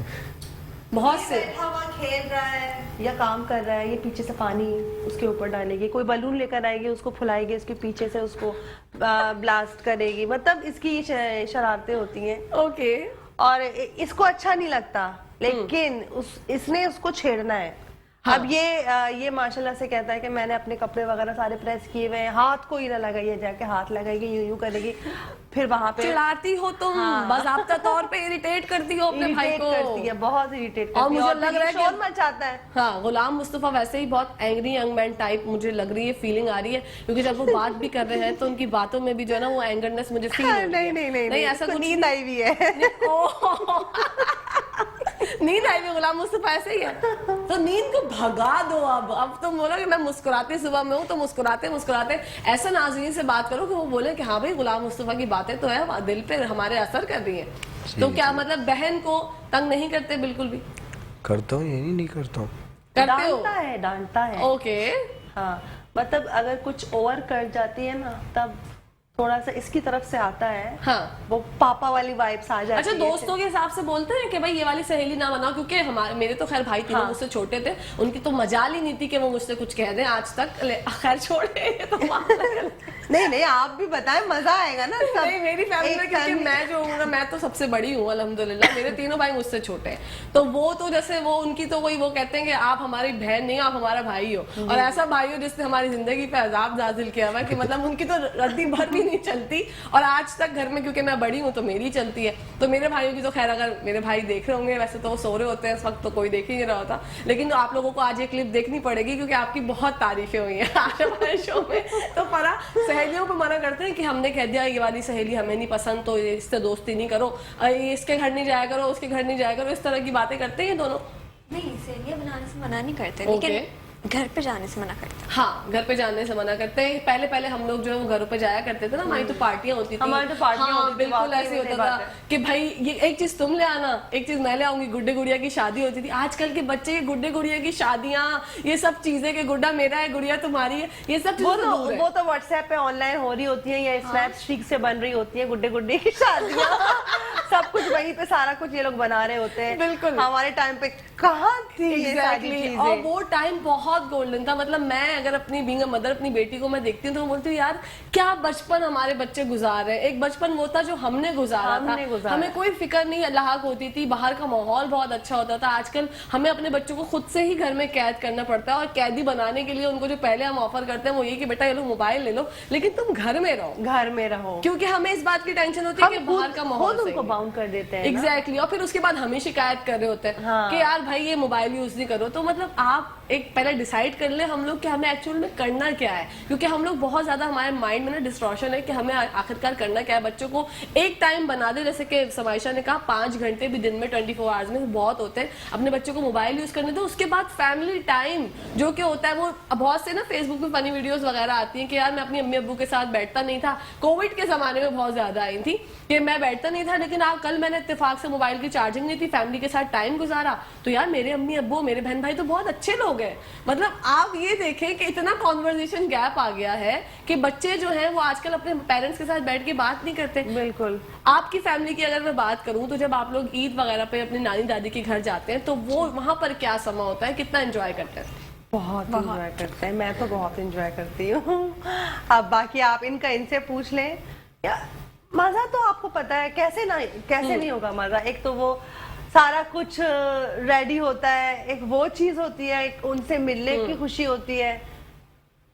Speaker 1: बहुत से
Speaker 2: बैठा हुआ खेल रहा है या काम कर रहा है, ये पीछे से पानी उसके ऊपर डालेगी, कोई बलून लेकर आएगी उसको फुलाएगी, इसके पीछे से उसको ब्लास्ट करेगी, मतलब इसकी ये शरारतें होती हैं
Speaker 1: ओके
Speaker 2: और इसको अच्छा नहीं लगता, लेकिन इसने उसको छेड़ना है।
Speaker 1: हाँ।
Speaker 2: अब ये माशाल्लाह से कहता है कि मैंने अपने कपड़े वगैरह सारे प्रेस किए हुए हैं, हाथ को ही ना लगाइए, जाके हाथ लगाएगी, यूं करेगी, फिर वहां पे
Speaker 1: चिढ़ाती हो तुम, बाज़ाब्ता तौर पे इरिटेट करती हो अपने भाई
Speaker 2: इरिटेट
Speaker 1: को।
Speaker 2: करती है, बहुत इरिटेट करती
Speaker 1: और
Speaker 2: है,
Speaker 1: मुझे
Speaker 2: और
Speaker 1: लग रहा है
Speaker 2: शोर
Speaker 1: कि
Speaker 2: मचाता है।
Speaker 1: हाँ, गुलाम मुस्तफा वैसे ही बहुत एंग्री यंग मैन टाइप मुझे लग रही है, फीलिंग आ रही है, क्योंकि जब वो बात भी कर रहे हैं तो उनकी बातों में भी जो है ना वो एंगरनेस मुझे फील हो रही है।
Speaker 2: नहीं
Speaker 1: ऐसा कुछ
Speaker 2: नींद आई हुई है।
Speaker 1: नींद आई हुई गुलाम मुस्तफा ऐसे ही है, तो नींद को भगा दो। अब तुम बोलो कि मैं मुस्कुराते सुबह में हूँ, तो मुस्कुराते मुस्कुराते ऐसा नाज़रीन से बात करो कि वो बोले कि हाँ भाई गुलाम मुस्तफा की बातें तो है, दिल पे हमारे असर कर रही है। तो क्या मतलब बहन को तंग नहीं करते? बिल्कुल भी
Speaker 3: करता हूँ, यही नहीं करता हूँ।
Speaker 1: करते हो?
Speaker 2: डांटता है।
Speaker 1: ओके,
Speaker 2: हाँ, मतलब अगर कुछ ओवर कर जाती है ना, तब थोड़ा सा इसकी तरफ से आता है,
Speaker 1: हाँ।
Speaker 2: वो पापा वाली वाइब्स आ जाती
Speaker 1: अच्छा,
Speaker 2: है।
Speaker 1: दोस्तों के हिसाब से बोलते हैं कि भाई ये वाली सहेली ना बनाओ, क्योंकि हमारे मेरे तो खैर भाई तीनों मुझसे छोटे थे, उनकी तो मजाल ही नहीं थी कि वो मुझसे कुछ कह दें आज तक। खैर छोड़े तो
Speaker 2: नहीं आप भी बताएं, मजा आएगा ना सब।
Speaker 1: नहीं, मेरी फैमिली में क्योंकि मैं जो हूँ ना, मैं तो सबसे बड़ी हूँ अल्हम्दुलिल्लाह, मेरे तीनों भाई मुझसे छोटे हैं, तो वो तो जैसे वो उनकी तो वही वो कहते हैं कि आप हमारी बहन नहीं हो, आप हमारा भाई हो, और ऐसा भाई हो जिसने हमारी जिंदगी पे अजाब नाजिल किया हुआ है कि मतलब उनकी तो रद्दी भर भी नहीं चलती, और आज तक घर में क्योंकि मैं बड़ी हूँ तो मेरी चलती है। तो मेरे भाइयों की तो खैर, अगर मेरे भाई देख रहे होंगे, वैसे तो वो सो रहे होते हैं इस वक्त, तो कोई देख ही नहीं रहा होता, लेकिन आप लोगों को आज ये क्लिप देखनी पड़ेगी क्योंकि आपकी बहुत तारीफें हुई हैं आज हमारे शो में। तो परा सहेलियों को मना करते हैं कि हमने कह दिया ये वाली सहेली हमें नहीं पसंद, तो इससे दोस्ती नहीं करो, इसके घर नहीं जाया करो, उसके घर नहीं जाया करो, इस तरह की बातें करते हैं ये दोनों।
Speaker 5: नहीं, सहेलियां बनाने से मना नहीं करते,
Speaker 1: ओके।
Speaker 5: लेकिन घर पे जाने से मना करते हैं।
Speaker 1: हाँ, घर पे जाने से मना करते हैं। पहले हम लोग जो है वो घरों पे जाया करते थे ना, हमारी तो पार्टियां होती थी,
Speaker 2: हमारी तो पार्टियां
Speaker 1: हाँ,
Speaker 2: होती थी,
Speaker 1: बिल्कुल
Speaker 2: वाकई
Speaker 1: ऐसे
Speaker 2: में
Speaker 1: होता
Speaker 2: सही
Speaker 1: था
Speaker 2: बात है।
Speaker 1: कि भाई ये एक चीज तुम ले आना, एक चीज मैं ले आऊंगी। गुड्डे गुड़िया की शादी होती थी, आजकल के बच्चे ये गुड्डे गुड़िया की शादियां, ये सब चीजें कि गुड्डा मेरा है गुड़िया तुम्हारी है, ये सब चीजें तो दूर है।
Speaker 2: वो तो व्हाट्सएप पे ऑनलाइन हो रही होती है या स्नैप स्ट्रीक से बन रही होती है गुड्डे गुड्डे की शादियां। सब कुछ वहीं पे सारा कुछ ये लोग बना रहे होते हैं।
Speaker 1: बिल्कुल।
Speaker 2: हमारे टाइम पे कहाँ थी ये सारी
Speaker 1: Exactly.
Speaker 2: चीजें।
Speaker 1: और वो टाइम बहुत गोल्डन था। मतलब मैं अगर अपनी बीइंग अ मदर अपनी बेटी को मैं देखती हूँ तो मैं बोलती हूँ यार क्या बचपन हमारे बच्चे गुजार रहे हैं। एक बचपन वो था जो हमने गुजारा था, हमें कोई फिक्र नहीं लाक होती थी, बाहर का माहौल बहुत अच्छा होता था। आजकल हमें अपने बच्चों को खुद से ही घर में कैद करना पड़ता है, और कैदी बनाने के लिए उनको जो पहले हम ऑफर करते हैं वो ये कि बेटा ये लो मोबाइल ले लो, लेकिन तुम घर में रहो, क्योंकि हमें इस बात की टेंशन होती है कि बाहर का माहौल
Speaker 2: उनको बाउंड कर देते हैं।
Speaker 1: एग्जैक्टली। और फिर उसके बाद हमें शिकायत कर रहे होते हैं
Speaker 2: हाँ।
Speaker 1: कि यार भाई ये मोबाइल यूज नहीं करो। तो मतलब आप एक पहले डिसाइड कर ले हम लोग कि हमें एक्चुअल में करना क्या है, क्योंकि हम लोग बहुत ज्यादा हमारे माइंड में ना डिस्ट्रॉशन है कि हमें आखिरकार करना क्या है। बच्चों को एक टाइम बना दे, जैसे कि समाइशा ने कहा 5 घंटे भी दिन में 24 आवर्स में बहुत होते हैं, अपने बच्चों को मोबाइल यूज करने दो। उसके बाद फैमिली टाइम जो कि होता है, वो बहुत से ना फेसबुक पे फनी वीडियोस वगैरह आती हैं कि यार मैं अपनी अम्मी अब्बू के साथ बैठता नहीं था। कोविड के जमाने में बहुत ज्यादा आई थी कि मैं बैठता नहीं था, लेकिन कल मैंने इत्तेफाक से मोबाइल की चार्जिंग नहीं थी, फैमिली के साथ टाइम गुजारा, तो यार मेरे अम्मी अब्बू मेरे बहन भाई तो बहुत अच्छे लोग हैं। मतलब आप ये देखें कि इतना कॉन्वर्सेशन गैप आ गया है कि बच्चे जो हैं वो आजकल अपने पेरेंट्स के साथ बैठ के बात नहीं करते।
Speaker 2: बिल्कुल।
Speaker 1: आपकी फैमिली की अगर मैं बात करूं तो जब आप लोग ईद वगैरह पे अपनी नानी दादी के घर जाते हैं तो वो वहां पर क्या समय होता है, कितना एंजॉय करते हैं?
Speaker 2: बहुत एंजॉय करते हैं, मैं तो बहुत एंजॉय करती हूँ। अब बाकी आप इनसे पूछ लें, मजा तो आपको पता है कैसे नहीं होगा मजा। एक तो वो सारा कुछ रेडी होता है, एक वो चीज होती है, एक उनसे मिलने की खुशी होती है।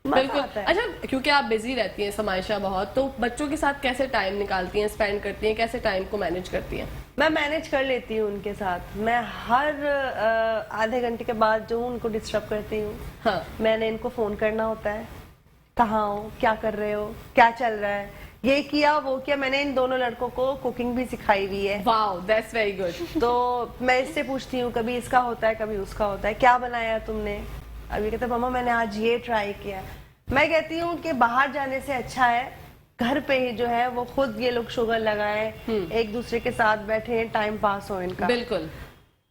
Speaker 1: बिल्कुल। अच्छा, क्योंकि आप बिजी रहती हैं समाइशा बहुत, तो बच्चों के साथ कैसे टाइम निकालती हैं, स्पेंड करती हैं, कैसे टाइम को मैनेज करती हैं?
Speaker 2: मैं मैनेज कर लेती हूँ उनके साथ। मैं हर आधे घंटे के बाद जो उनको डिस्टर्ब करती हूँ।
Speaker 1: हाँ।
Speaker 2: मैंने इनको फोन करना होता है, कहाँ हो, क्या कर रहे हो, क्या चल रहा है, ये किया वो किया। मैंने इन दोनों लड़कों को कुकिंग भी सिखाई हुई है।
Speaker 1: Wow, that's very good.
Speaker 2: तो मैं इससे पूछती हूँ, कभी इसका होता है कभी उसका होता है, क्या बनाया तुमने? अभी कहते मम्मा मैंने आज ये ट्राई किया। मैं कहती हूँ कि बाहर जाने से अच्छा है घर पे ही जो है वो खुद ये लोग शुगर लगाएं, एक दूसरे के साथ बैठे, टाइम पास हो इनका।
Speaker 1: बिल्कुल।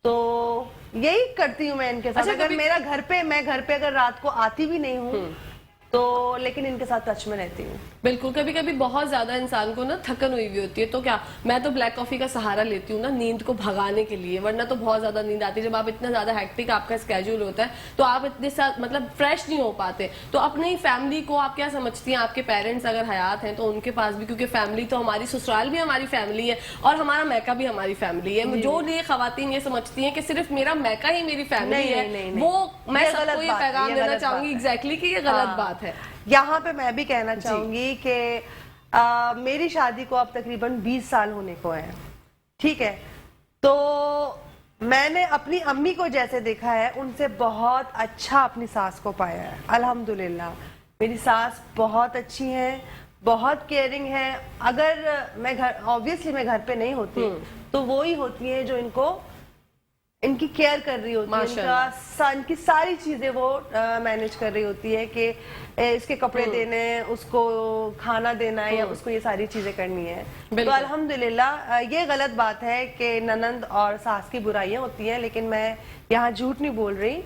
Speaker 2: तो यही करती हूँ मैं इनके साथ।
Speaker 1: अच्छा,
Speaker 2: अगर मैं घर पे अगर रात को आती भी नहीं हूँ तो लेकिन इनके साथ टच में रहती हूँ।
Speaker 1: बिल्कुल, कभी कभी बहुत ज्यादा इंसान को ना थकन हुई होती है, तो क्या मैं तो ब्लैक कॉफी का सहारा लेती हूँ ना नींद को भगाने के लिए, वरना तो बहुत ज्यादा नींद आती है। जब आप इतना ज्यादा हेक्टिक आपका स्केड्यूल होता है तो आप इतने साथ मतलब फ्रेश नहीं हो पाते। तो अपनी फैमिली को आप क्या समझती हैं, आपके पेरेंट्स अगर हयात हैं तो उनके पास भी, क्योंकि फैमिली तो हमारी ससुराल भी हमारी फैमिली है और हमारा मैका भी हमारी फैमिली है। जो ये खवातीन ये समझती हैं कि सिर्फ मेरा मैका ही मेरी फैमिली
Speaker 2: नहीं,
Speaker 1: है,
Speaker 2: नहीं, नहीं,
Speaker 1: वो मैं
Speaker 2: ये
Speaker 1: सबको
Speaker 2: गलत
Speaker 1: ये
Speaker 2: बात है,
Speaker 1: पैगाम
Speaker 2: ये
Speaker 1: देना
Speaker 2: गलत
Speaker 1: चाहूंगी
Speaker 2: बात है।
Speaker 1: एग्जैक्टली कि ये गलत
Speaker 2: हाँ।
Speaker 1: बात है।
Speaker 2: यहाँ पे मैं भी कहना चाहूंगी कि मेरी शादी को अब तकरीबन 20 साल होने को है, ठीक है। तो मैंने अपनी अम्मी को जैसे देखा है उनसे बहुत अच्छा अपनी सास को पाया है, अल्हम्दुलिल्लाह। मेरी सास बहुत अच्छी है, बहुत केयरिंग है। अगर मैं ऑब्वियसली मैं घर पे नहीं होती तो वो ही होती है जो इनकी केयर कर रही होती है, इनकी सारी चीजें वो मैनेज कर रही होती है कि इसके कपड़े देने, उसको खाना देना है या उसको ये सारी चीजें करनी है। तो अल्हम्दुलिल्लाह ये गलत बात है कि ननंद और सास की बुराइयां होती हैं, लेकिन मैं यहाँ झूठ नहीं बोल रही।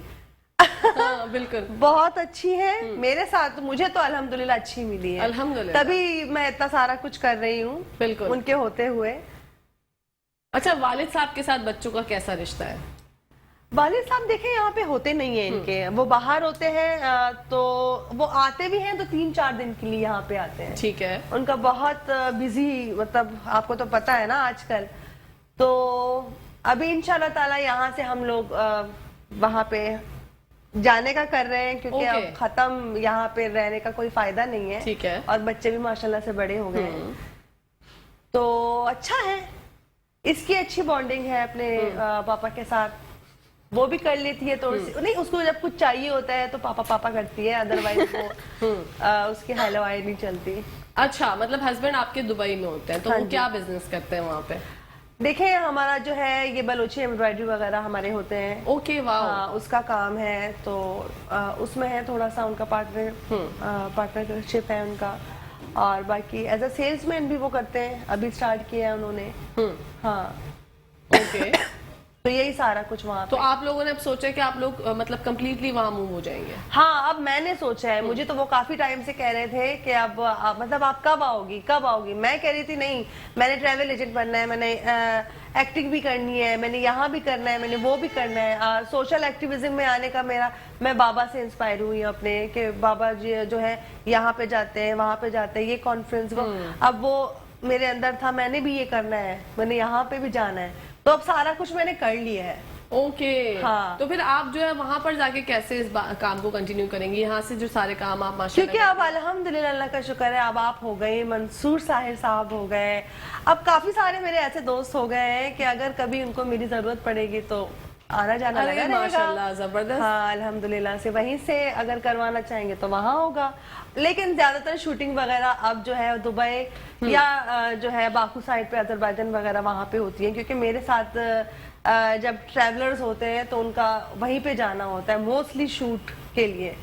Speaker 1: हाँ, बिल्कुल
Speaker 2: बहुत अच्छी है मेरे साथ, मुझे तो अल्हम्दुलिल्लाह अच्छी मिली है,
Speaker 1: अल्हम्दुलिल्लाह।
Speaker 2: तभी मैं इतना सारा कुछ कर रही हूँ
Speaker 1: बिल्कुल
Speaker 2: उनके होते हुए।
Speaker 1: अच्छा, वालिद साहब के साथ बच्चों का कैसा रिश्ता है?
Speaker 2: वालिद साहब देखें यहाँ पे होते नहीं है इनके, वो बाहर होते हैं, तो वो आते भी हैं तो 3-4 दिन के लिए यहाँ पे आते हैं।
Speaker 1: ठीक है।
Speaker 2: उनका बहुत बिजी, मतलब आपको तो पता है ना आजकल। तो अभी इंशाल्लाह ताला यहाँ से हम लोग वहाँ पे जाने का कर रहे हैं, क्योंकि अब खत्म यहाँ पे रहने का कोई फायदा नहीं है।
Speaker 1: ठीक है।
Speaker 2: और बच्चे भी माशाल्लाह से बड़े हो गए हैं, तो अच्छा है। इसकी अच्छी बॉन्डिंग है अपने पापा के साथ, वो भी कर लेती है थोड़ी सी। नहीं, उसको जब कुछ चाहिए होता है तो पापा पापा करती है, अदरवाइज वो उसकी हलवाई नहीं चलती।
Speaker 1: अच्छा, मतलब हस्बैंड आपके दुबई में होते हैं, तो वो क्या बिजनेस करते हैं वहाँ पे?
Speaker 2: देखें, हमारा जो है ये बलोची एम्ब्रॉयडरी वगैरह हमारे होते हैं।
Speaker 1: ओके, वाह।
Speaker 2: उसका काम है, तो उसमें है थोड़ा सा उनका पार्टनरशिप है उनका। और बाकी एज अ सेल्समैन भी वो करते हैं, अभी स्टार्ट किया है उन्होंने। हाँ,
Speaker 1: ओके।
Speaker 2: तो यही सारा कुछ वहाँ।
Speaker 1: तो आप लोगों ने अब सोचा कि आप लोग मतलब कंप्लीटली वहाँ मूव हो जाएंगे?
Speaker 2: हाँ, अब मैंने सोचा है। मुझे तो वो काफी टाइम से कह रहे थे कि अब मतलब आप कब आओगी कब आओगी। मैं कह रही थी नहीं, मैंने ट्रैवल एजेंट बनना है, मैंने एक्टिंग भी करनी है, मैंने यहाँ भी करना है, मैंने वो भी करना है। सोशल एक्टिविज्म में आने का मैं बाबा से इंस्पायर हुई हूँ अपने, कि बाबा जी जो है यहाँ पे जाते हैं, वहाँ पे जाते हैं, ये कॉन्फ्रेंस वो, अब वो मेरे अंदर था, मैंने भी ये करना है, मैंने यहाँ पे भी जाना है, तो अब सारा कुछ मैंने कर लिया है।
Speaker 1: ओके।
Speaker 2: हाँ।
Speaker 1: तो फिर आप जो है वहां पर जाके कैसे इस काम को कंटिन्यू करेंगे, यहाँ से जो सारे काम आप माशाल्लाह?
Speaker 2: क्योंकि अब अल्हम्दुलिल्लाह अल्लाह का शुक्र है, अब आप हो गए, मंसूर साहिर साहब हो गए, अब काफी सारे मेरे ऐसे दोस्त हो गए हैं कि अगर कभी उनको मेरी जरूरत पड़ेगी तो आना जाना लगा रहेगा।
Speaker 1: माशाल्लाह, जबरदस्त।
Speaker 2: हाँ, अल्हम्दुलिल्लाह से वहीं से अगर करवाना चाहेंगे तो वहाँ होगा। लेकिन ज्यादातर शूटिंग वगैरह अब जो है दुबई या जो है बाकू साइड पे, अजरबैजान वगैरह वहाँ पे होती है, क्योंकि मेरे साथ जब ट्रैवलर्स होते हैं तो उनका वहीं पे जाना होता है मोस्टली शूट के लिए।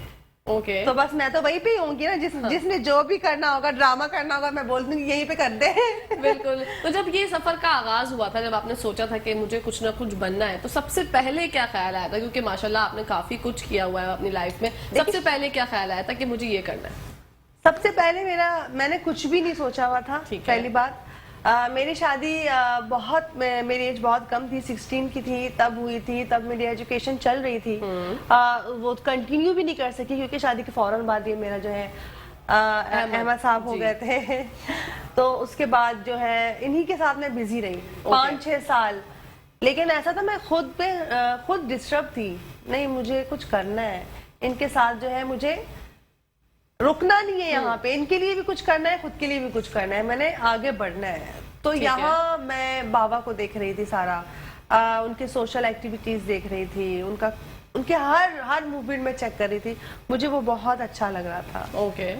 Speaker 1: ओके।
Speaker 2: तो बस मैं तो वहीं पे ही होंगी ना, जिसने जो भी करना होगा, ड्रामा करना होगा, मैं बोल दूंगी यहीं पे कर दे।
Speaker 1: बिल्कुल। तो जब ये सफर का आगाज हुआ था, जब आपने सोचा था कि मुझे कुछ ना कुछ बनना है, तो सबसे पहले क्या ख्याल आया था? क्योंकि माशाल्लाह आपने काफी कुछ किया हुआ है अपनी लाइफ में, सबसे पहले क्या ख्याल आया था कि मुझे ये करना है?
Speaker 2: सबसे पहले मैंने कुछ भी नहीं सोचा हुआ था। पहली बात, मेरी शादी मेरी एज बहुत कम थी, 16 की थी तब हुई थी, तब मेरी एजुकेशन चल रही थी। वो कंटिन्यू भी नहीं कर सकी, क्योंकि शादी के फौरन बाद ये मेरा जो है अहमद साहब हो गए थे। तो उसके बाद जो है इन्हीं के साथ मैं बिजी रही 5-6 साल। लेकिन ऐसा था, मैं खुद डिस्टर्ब थी, नहीं मुझे कुछ करना है, इनके साथ जो है मुझे रुकना नहीं है, यहाँ पे इनके लिए भी कुछ करना है, खुद के लिए भी कुछ करना है, मैंने आगे बढ़ना है। तो यहाँ मैं बाबा को देख रही थी सारा, उनके सोशल एक्टिविटीज देख रही थी, उनके हर मूवमेंट में चेक कर रही थी, मुझे वो बहुत अच्छा लग रहा था।
Speaker 1: ओके।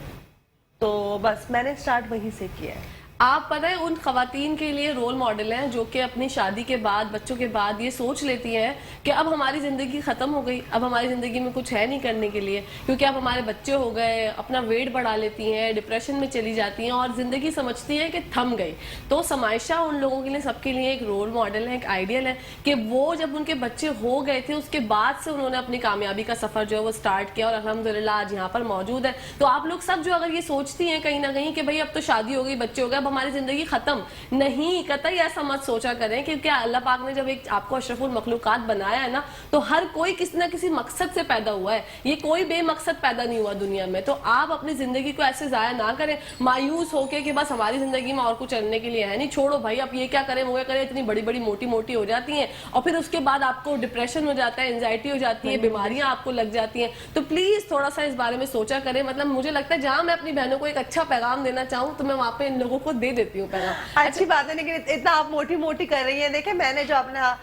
Speaker 2: तो बस मैंने स्टार्ट वहीं से किया है।
Speaker 1: آپ پتہ ہے ان خواتین کے لیے رول ماڈل ہیں جو کہ اپنی شادی کے بعد بچوں کے بعد یہ سوچ لیتی ہیں کہ اب ہماری زندگی ختم ہو گئی, اب ہماری زندگی میں کچھ ہے نہیں کرنے کے لیے, کیونکہ اب ہمارے بچے ہو گئے, اپنا ویٹ بڑھا لیتی ہیں, ڈپریشن میں چلی جاتی ہیں اور زندگی سمجھتی ہیں کہ تھم گئی. تو سمائشہ ان لوگوں کے لیے سب کے لیے ایک رول ماڈل ہے, ایک آئیڈیل ہے کہ وہ جب ان کے بچے ہو گئے تھے اس کے بعد سے انہوں نے اپنی کامیابی کا سفر جو ہے وہ سٹارٹ کیا اور الحمدللہ آج یہاں پر موجود ہے. تو آپ لوگ سب جو اگر یہ سوچتی ہیں کہیں نہ کہیں کہ بھئی اب تو شادی ہو گئی, بچے ہو گئے, اب ہماری زندگی ختم نہیں, قطعی ایسا مت سوچا کریں, کیونکہ اللہ پاک نے جب ایک آپ کو اشرف المخلوقات بنایا ہے نا تو ہر کوئی کسی نہ کسی مقصد سے پیدا ہوا ہے, یہ کوئی بے مقصد پیدا نہیں ہوا دنیا میں. تو آپ اپنی زندگی کو ایسے ضائع نہ کریں مایوس ہو کے کہ بس ہماری زندگی میں اور کچھ کرنے کے لیے ہے نہیں, چھوڑو بھائی اب یہ کیا کریں وہ کیا کریں, اتنی بڑی بڑی موٹی موٹی ہو جاتی ہیں اور پھر اس کے بعد آپ کو ڈپریشن ہو جاتا ہے, انزائٹی ہو جاتی ہے, بیماریاں آپ کو لگ جاتی ہیں. تو پلیز تھوڑا سا اس بارے میں سوچا کریں. مطلب مجھے لگتا ہے جہاں میں اپنی بہنوں کو ایک اچھا پیغام دینا چاہوں تو میں وہاں پہ ان لوگوں کو دے دیتی ہوں پیغام.
Speaker 2: اچھی بات ہے, لیکن اتنا آپ موٹی موٹی کر رہی ہیں. دیکھیں میں نے جو اپنا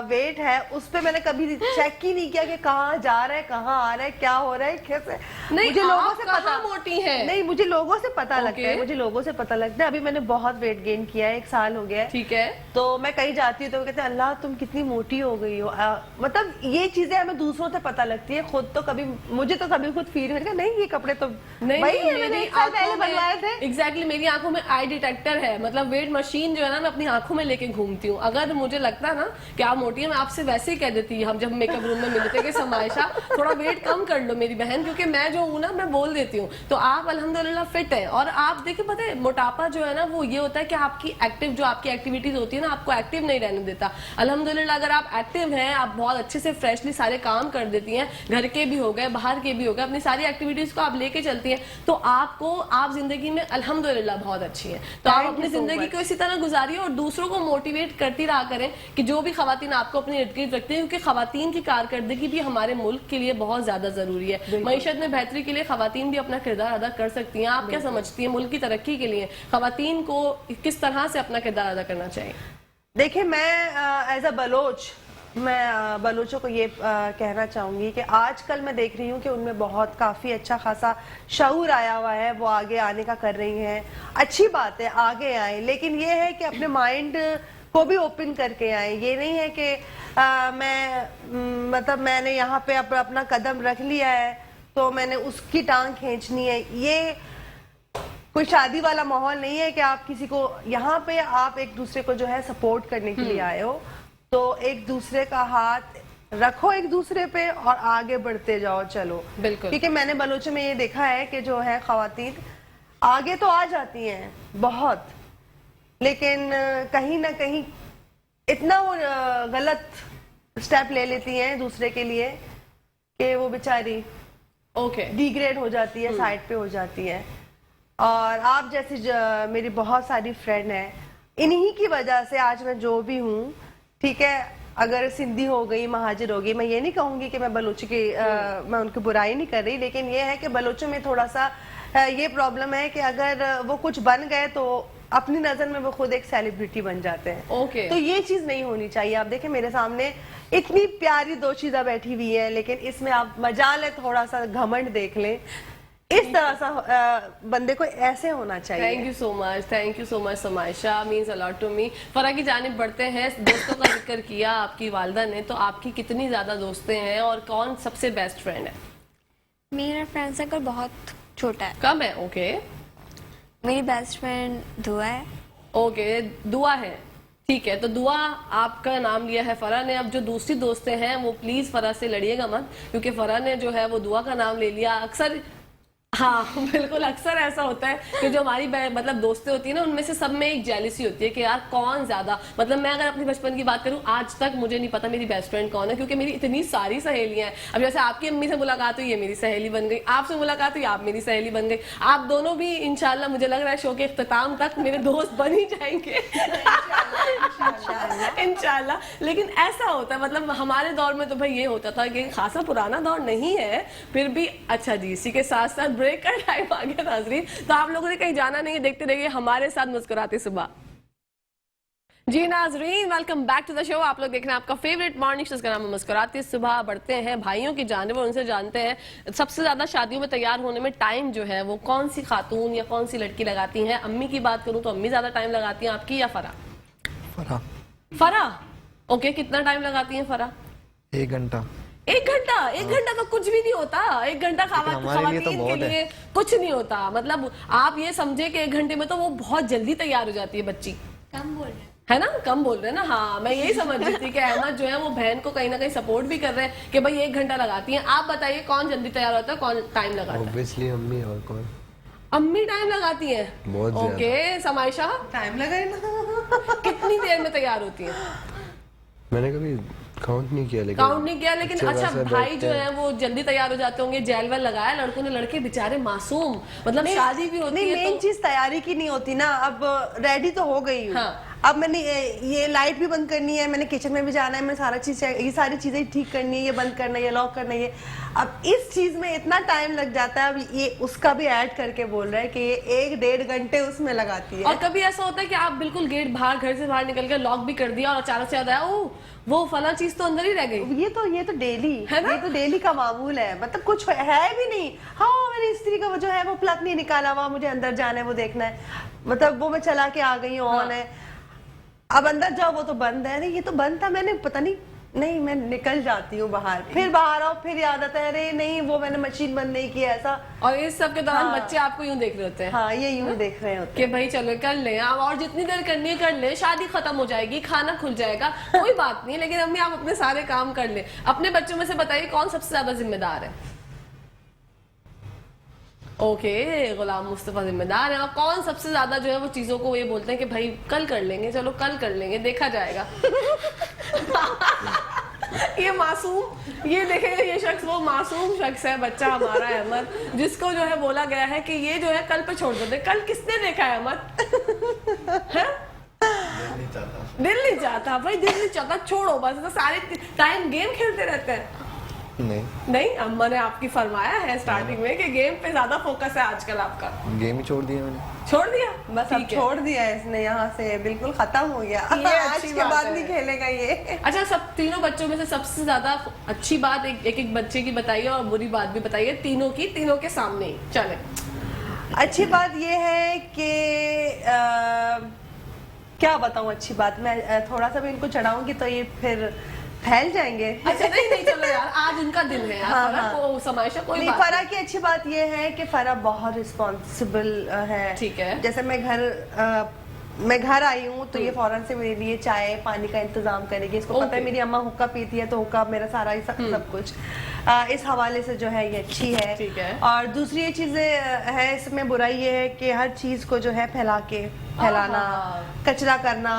Speaker 2: ویٹ ہے اس پہ میں نے کبھی چیک ہی نہیں کیا کہ کہاں جا رہا ہے, کہاں آ رہا ہے, کیا ہو رہا ہے, کیسے.
Speaker 1: نہیں
Speaker 2: مجھے لوگوں
Speaker 1: آپ
Speaker 2: سے
Speaker 1: کہاں
Speaker 2: پتا
Speaker 1: موٹی ہے,
Speaker 2: نہیں مجھے لوگوں سے پتا لگتا ہے,
Speaker 1: Okay.
Speaker 2: مجھے لوگوں سے پتا لگتا ہے. ابھی میں نے بہت ویٹ گین کیا ہے, 1 سال ہو گیا ہے.
Speaker 1: ٹھیک ہے,
Speaker 2: تو میں کہیں جاتی ہوں تو وہ کہتے ہیں اللہ تم کتنی موٹی ہو گئی ہو. مطلب یہ چیزیں ہمیں دوسروں سے پتا لگتی ہے, خود تو کبھی مجھے تو کبھی خود فیل ہوتا نہیں یہ کپڑے تو وہی ہے میں نے 1 سال پہلے بنوائے تھے.
Speaker 1: ایگزیکٹلی میری آنکھوں میں آئی ڈیٹیکٹر ہے, مطلب ویٹ مشین جو ہے نا میں اپنی آنکھوں میں لے کے گھومتی ہوں. اگر مجھے لگتا ہے نا کہ آپ موٹی ہیں, میں آپ سے ویسے ہی کہہ دیتی, ہم جب میک اپ روم میں ملتے کہ سمائشہ تھوڑا ویٹ کم کر لو میری بہن, کیونکہ میں جو ہوں نا میں بول دیتی ہوں. تو آپ الحمدللہ فٹ ہیں. اور آپ دیکھیں پتہ ہے موٹاپا جو ہے نا وہ یہ ہوتا ہے کہ آپ کی ایکٹیو جو آپ کی ایکٹیویٹیز ہوتی ہے نا آپ کو ایکٹیو نہیں رہنے دیتا. الحمدللہ اگر آپ ایکٹیو ہیں, آپ بہت اچھے سے فریشلی سارے کام کر دیتی ہیں, گھر کے بھی ہو گئے, باہر کے بھی ہو گئے, اپنی ساری ایکٹیویٹیز کو آپ لے کے چلتی ہیں, تو آپ زندگی میں الحمدللہ بہت اچھی ہیں. تو آپ اپنی زندگی کو اسی طرح گزاریے اور دوسروں کو موٹیویٹ کرتی رہا کریں کہ جو بھی خواتین آپ کو اپنے ارد گرد رکھتے ہیں, کیونکہ خواتین کی کارکردگی بھی ہمارے ملک کے لیے بہت زیادہ ضروری ہے. معیشت میں بہتری کے لیے خواتین بھی اپنا کردار ادا کر سکتی ہیں. آپ کیا سمجھتی ہیں ملک کی ترقی کے لیے خواتین کو کس طرح سے اپنا کردار ادا کرنا چاہیے؟
Speaker 2: دیکھیں میں ایز اے بلوچ میں بلوچوں کو یہ کہنا چاہوں گی کہ آج کل میں دیکھ رہی ہوں کہ ان میں بہت کافی اچھا خاصا شعور آیا ہوا ہے, وہ آگے آنے کا کر رہی ہیں. اچھی بات ہے آگے آئیں, لیکن یہ ہے کہ اپنے مائنڈ کو بھی اوپن کر کے آئیں. یہ نہیں ہے کہ میں نے یہاں پہ اپنا قدم رکھ لیا ہے تو میں نے اس کی ٹانگ کھینچنی ہے. یہ کوئی شادی والا ماحول نہیں ہے کہ آپ کسی کو یہاں پہ آپ ایک دوسرے کو جو ہے سپورٹ کرنے کے لیے آئے ہو. تو ایک دوسرے کا ہاتھ رکھو ایک دوسرے پہ اور آگے بڑھتے جاؤ. چلو
Speaker 1: بالکل,
Speaker 2: کیونکہ میں نے بلوچوں میں یہ دیکھا ہے کہ جو ہے خواتین آگے تو آ جاتی ہیں بہت, لیکن کہیں نہ کہیں اتنا وہ غلط سٹیپ لے لیتی ہیں دوسرے کے لیے کہ وہ بیچاری ڈی گریڈ ہو جاتی ہے, سائڈ پہ ہو جاتی ہے. اور آپ جیسی میری بہت ساری فرینڈ ہیں, انہی کی وجہ سے آج میں جو بھی ہوں. ٹھیک ہے, اگر سندھی ہو گئی, مہاجر ہو گئی, میں یہ نہیں کہوں گی کہ میں بلوچی کی میں ان کی برائی نہیں کر رہی, لیکن یہ ہے کہ بلوچوں میں تھوڑا سا یہ پرابلم ہے کہ اگر وہ کچھ بن گئے تو اپنی نظر میں وہ خود ایک سیلیبریٹی بن جاتے ہیں. تو یہ چیز نہیں ہونی چاہیے. آپ دیکھیں میرے سامنے اتنی پیاری 2 چیزیں بیٹھی ہوئی ہیں, لیکن اس میں آپ مجال ہے تھوڑا سا گھمنڈ دیکھ لیں. اس طرح سا بندے کو ایسے ہونا چاہیے.
Speaker 1: Thank you so much سمائشہ, means a lot to me. فرح کی جانب بڑھتے ہیں. دوستوں کا ذکر کیا آپ کی والدہ نے, تو آپ کی کتنی زیادہ دوستیں ہیں اور کون سب سے بیسٹ فرینڈ ہے؟
Speaker 5: میرا فرینڈ سرکل بہت چھوٹا ہے.
Speaker 1: کم ہے؟ اوکے,
Speaker 5: میری بیسٹ فرینڈ دعا ہے.
Speaker 1: اوکے, دعا ہے. ٹھیک ہے, تو دعا آپ کا نام لیا ہے فرح نے. اب جو دوسری دوستیں ہیں وہ پلیز فرح سے لڑیے گا مت, کیونکہ فرح نے جو ہے وہ دعا کا نام لے لیا. اکثر ہاں بالکل, اکثر ایسا ہوتا ہے کہ جو ہماری مطلب دوستیں ہوتی ہیں نا ان میں سے سب میں ایک جیلسی ہوتی ہے کہ یار کون زیادہ, مطلب میں اگر اپنی بچپن کی بات کروں آج تک مجھے نہیں پتا میری بیسٹ فرینڈ کون ہے, کیونکہ میری اتنی ساری سہیلیاں ہیں. اب جیسے آپ کی امی سے ملاقات ہوئی, یہ میری سہیلی بن گئی, آپ سے ملاقات ہوئی, آپ میری سہیلی بن گئی. آپ دونوں بھی انشاءاللہ مجھے لگ رہا ہے شو کے اختتام تک میرے دوست بن ہی جائیں گے انشاءاللہ. لیکن ایسا ہوتا ہے, مطلب ہمارے دور میں تو بھائی یہ ہوتا تھا کہ خاصا پرانا دور نہیں ہے پھر بھی. اچھا جی, اسی کے ساتھ ساتھ بریک کا ٹائم آ گیا ناظرین, تو آپ لوگوں نے کہیں جانا نہیں ہے, دیکھتے رہیے ہمارے ساتھ مسکراتے صبح. जी नाजरीन, welcome back to the show. आप लोग देख रहे हैं आपका फेवरेट मॉर्निंग शो, जिसका नाम है मुस्कुराती सुबह। बढ़ते हैं भाइयों की जानिब और उनसे जानते हैं सबसे ज्यादा शादियों में तैयार होने में टाइम जो है वो कौन सी खातून या कौन सी लड़की लगाती है। अम्मी की बात करूं तो अम्मी ज्यादा टाइम लगाती हैं आपकी या फरा?
Speaker 3: फरा
Speaker 1: फरा, ओके। कितना टाइम लगाती हैं फरा?
Speaker 3: 1 घंटा।
Speaker 1: 1 घंटा? 1 घंटा तो कुछ भी नहीं होता। 1 घंटा
Speaker 3: हमारे लिए तो
Speaker 1: खवातीन के
Speaker 3: बहुत है।
Speaker 1: लिए कुछ नहीं होता। मतलब आप ये समझे कि 1 घंटे में तो वो बहुत जल्दी तैयार हो जाती है बच्ची,
Speaker 5: कम बोल रहे हैं।
Speaker 1: है ना? कम बोल रहे हैं ना। हाँ, मैं यही समझ रही थी कि अहमद जो है वो बहन को कहीं ना कहीं सपोर्ट भी कर रहे हैं कि भाई 1 घंटा लगाती हैं। आप बताइए कौन जल्दी तैयार होता है, कौन टाइम लगाता है?
Speaker 3: ऑब्वियसली अम्मी, और कौन?
Speaker 1: अम्मी टाइम लगाती हैं।
Speaker 3: बहुत ज्यादा।
Speaker 1: ओके, समाइशा
Speaker 2: टाइम लगा ना।
Speaker 1: कितनी देर में तैयार होती है?
Speaker 3: मैंने कभी काउंट नहीं किया, लेकिन
Speaker 1: काउंट नहीं किया, लेकिन
Speaker 3: अच्छे
Speaker 1: अच्छा
Speaker 3: खासे
Speaker 1: भाई
Speaker 3: बैठते
Speaker 1: जो
Speaker 3: हैं।
Speaker 1: है वो जल्दी तैयार हो जाते होंगे, जेल वेल लगाया लड़कों ने, लड़के बेचारे मासूम, मतलब शादी भी होती
Speaker 2: नहीं,
Speaker 1: है
Speaker 2: मेन
Speaker 1: तो
Speaker 2: चीज तैयारी की नहीं होती ना। अब रेडी तो हो गई हूँ।
Speaker 1: हाँ।
Speaker 2: अब मैंने ये लाइट भी बंद करनी है, मैंने किचन में भी जाना है, मैंने सारा चीज, ये सारी चीजें ठीक करनी है, ये बंद करना है, ये लॉक करना है, ये अब इस चीज में इतना टाइम लग जाता है। अब ये उसका भी ऐड करके बोल रहा है कि ये 1-1.5 घंटे उसमें लगाती है।
Speaker 1: और कभी ऐसा होता है कि आप बिल्कुल गेट बाहर, घर से बाहर निकल के लॉक भी कर दिया और अचानक से याद आया, ओ वो फला चीज तो अंदर ही रह गई।
Speaker 2: ये तो डेली
Speaker 1: है ना?
Speaker 2: ये तो डेली का मामूल है। मतलब कुछ है भी नहीं। हाँ, मेरी स्त्री का वो जो है वो प्लग नहीं निकाला हुआ, मुझे अंदर जाना है, वो देखना है, मतलब वो मैं चला के आ गई हूँ, ऑन है, अब अंदर जाओ वो तो बंद है। अरे ये तो बंद था, मैंने पता नहीं मैं निकल जाती हूँ बाहर, फिर बाहर आओ, फिर याद आता है अरे नहीं वो मैंने मशीन बंद नहीं की, ऐसा।
Speaker 1: और इस सब के दौरान
Speaker 2: हाँ।
Speaker 1: बच्चे आपको यूं देख रहे होते हैं
Speaker 2: हाँ, ये यूं देख रहे होते
Speaker 1: कि भाई चलो कर ले आप, और जितनी देर करनी है कर ले, शादी खत्म हो जाएगी, खाना खुल जाएगा, कोई बात नहीं, लेकिन अम्मी आप अपने सारे काम कर ले। अपने बच्चों में से बताइए कौन सबसे ज्यादा जिम्मेदार है? ओके, गुलाम मुस्तफा जिम्मेदार है। और कौन सबसे ज्यादा जो है वो चीजों को ये बोलते हैं कि भाई कल कर लेंगे, चलो कल कर लेंगे, देखा जाएगा। ये मासूम, ये देखेगा ये शख्स, वो मासूम शख्स है बच्चा हमारा अहमद, जिसको जो है बोला गया है कि ये जो है कल पे छोड़ देते। कल किसने देखा है अहमद? है? दिल नहीं चाहता भाई, दिल नहीं चाहता, छोड़ो बस। तो सारे टाइम गेम खेलते रहते हैं। नहीं, अम्मा ने आपकी फरमाया है स्टार्टिंग में कि गेम पे ज्यादा फोकस है आजकल आपका।
Speaker 3: गेम ही छोड़ दिया मैंने।
Speaker 1: छोड़ दिया?
Speaker 2: बस अब
Speaker 1: ठीक है।
Speaker 2: छोड़ दिया है इसने, यहाँ से बिल्कुल खत्म हो गया।
Speaker 1: ये
Speaker 2: आज
Speaker 1: अच्छी
Speaker 2: के
Speaker 1: बात
Speaker 2: बाद
Speaker 1: है।
Speaker 2: नहीं खेलेगा ये।
Speaker 1: अच्छा, सब तीनों बच्चों में से सबसे ज्यादा अच्छी बात एक बच्चे की बताइए और बुरी बात भी बताइए, तीनों की, तीनों के सामने ही चले।
Speaker 2: अच्छी बात ये है कि क्या बताऊं अच्छी बात, मैं थोड़ा सा भी इनको चढ़ाऊंगी तो ये फिर फैल जाएंगे।
Speaker 1: अच्छा, नहीं चलो यार, आज उनका दिन है यार।
Speaker 2: हाँ,
Speaker 1: फरा
Speaker 2: हाँ।
Speaker 1: को समाइशा कोई
Speaker 2: नहीं,
Speaker 1: बात
Speaker 2: फरा की अच्छी बात ये है कि फरा बहुत रिस्पॉन्सिबल है।
Speaker 1: ठीक है।
Speaker 2: जैसे मैं घर आई हूँ तो ये फौरन से मेरे लिए चाय पानी का इंतजाम करेगी। इसको पता है
Speaker 1: ओके।
Speaker 2: मेरी अम्मा हुक्का पीती है तो हुक्का मेरा सारा ही सब कुछ इस हवाले से जो है ये अच्छी है।
Speaker 1: ठीक है।
Speaker 2: और दूसरी ये चीजें है इसमें बुराई ये है कि हर चीज को जो है फैलाना, कचरा करना।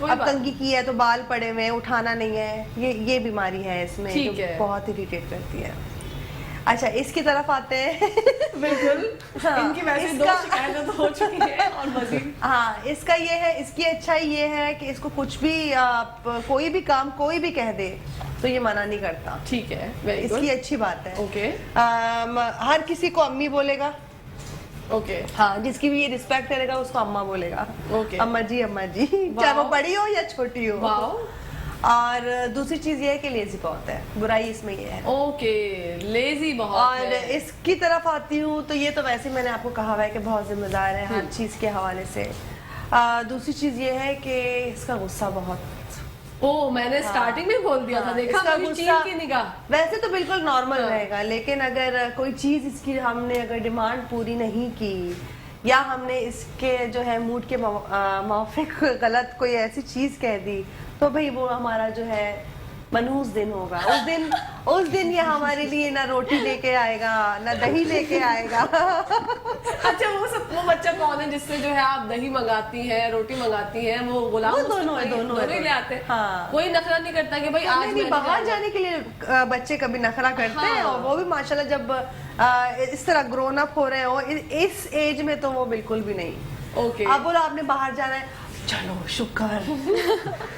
Speaker 1: कोई
Speaker 2: अब
Speaker 1: बात
Speaker 2: कंघी की है तो बाल पड़े हुए हैं, उठाना नहीं है, ये बीमारी है इसमें
Speaker 1: ठीक
Speaker 2: जो
Speaker 1: है।
Speaker 2: बहुत इरिटेट करती है। अच्छा, इसकी तरफ आते हैं।
Speaker 1: बिल्कुल।
Speaker 2: हाँ,
Speaker 1: इनकी वैसे दो
Speaker 2: इसका-
Speaker 1: शिकायतें तो हो चुकी है और मजीद।
Speaker 2: हाँ, इसका ये है, इसकी अच्छाई ये है कि इसको कुछ भी आप कोई भी काम कोई भी कह दे तो ये मना नहीं करता।
Speaker 1: ठीक है, वेरी
Speaker 2: इसकी
Speaker 1: गुड।
Speaker 2: अच्छी बात है।
Speaker 1: ओके
Speaker 2: हर किसी को अम्मी बोलेगा।
Speaker 1: ओके,
Speaker 2: हाँ, जिसकी भी ये रिस्पेक्ट करेगा उसको अम्मा बोलेगा।
Speaker 1: ओके।
Speaker 2: अम्मा जी चाहे वो बड़ी हो या छोटी हो।
Speaker 1: वाओ।
Speaker 2: और दूसरी चीज ये है कि लेजी बहुत है, बुराई इसमें ये है।
Speaker 1: ओके, लेजी बहुत
Speaker 2: और
Speaker 1: है।
Speaker 2: इसकी तरफ आती हूँ तो ये तो वैसे मैंने आपको कहा हुआ है कि बहुत जिम्मेदार है हर चीज के हवाले से। दूसरी चीज ये है कि इसका गुस्सा बहुत।
Speaker 1: ओ, मैंने स्टार्टिंग में बोल दिया था, देखा
Speaker 2: इसका
Speaker 1: मेरी
Speaker 2: गुस्सा
Speaker 1: चील की निगाह।
Speaker 2: वैसे तो बिल्कुल नॉर्मल
Speaker 1: हाँ।
Speaker 2: रहेगा, लेकिन अगर कोई चीज इसकी हमने अगर डिमांड पूरी नहीं की या हमने इसके जो है मूड के मौफिक गलत कोई ऐसी चीज कह दी तो भाई वो हमारा जो है मनहूस दिन होगा। उस दिन ये हमारे लिए ना रोटी लेके आएगा ना दही लेके आएगा।
Speaker 1: अच्छा, वो बच्चा कौन है जिससे जो है आप दही मंगाती हैं, रोटी मंगाती हैं? वो गुलाम
Speaker 2: वो दोनों है,
Speaker 1: मुस्तफा
Speaker 2: दोनों है।
Speaker 1: ही ले आते हैं।
Speaker 2: हाँ।
Speaker 1: कोई नखरा नहीं करता कि भाई आज
Speaker 2: नहीं,
Speaker 1: मैंने
Speaker 2: बाहर
Speaker 1: जाना।
Speaker 2: जाने के लिए बच्चे कभी नखरा करते हैं,
Speaker 1: हाँ।
Speaker 2: और वो भी माशाल्लाह जब इस तरह ग्रोन अप हो रहे हो इस एज में तो वो बिल्कुल भी नहीं।
Speaker 1: ओके।
Speaker 2: अब बोलो आपने बाहर जाना है, चलो शुक्र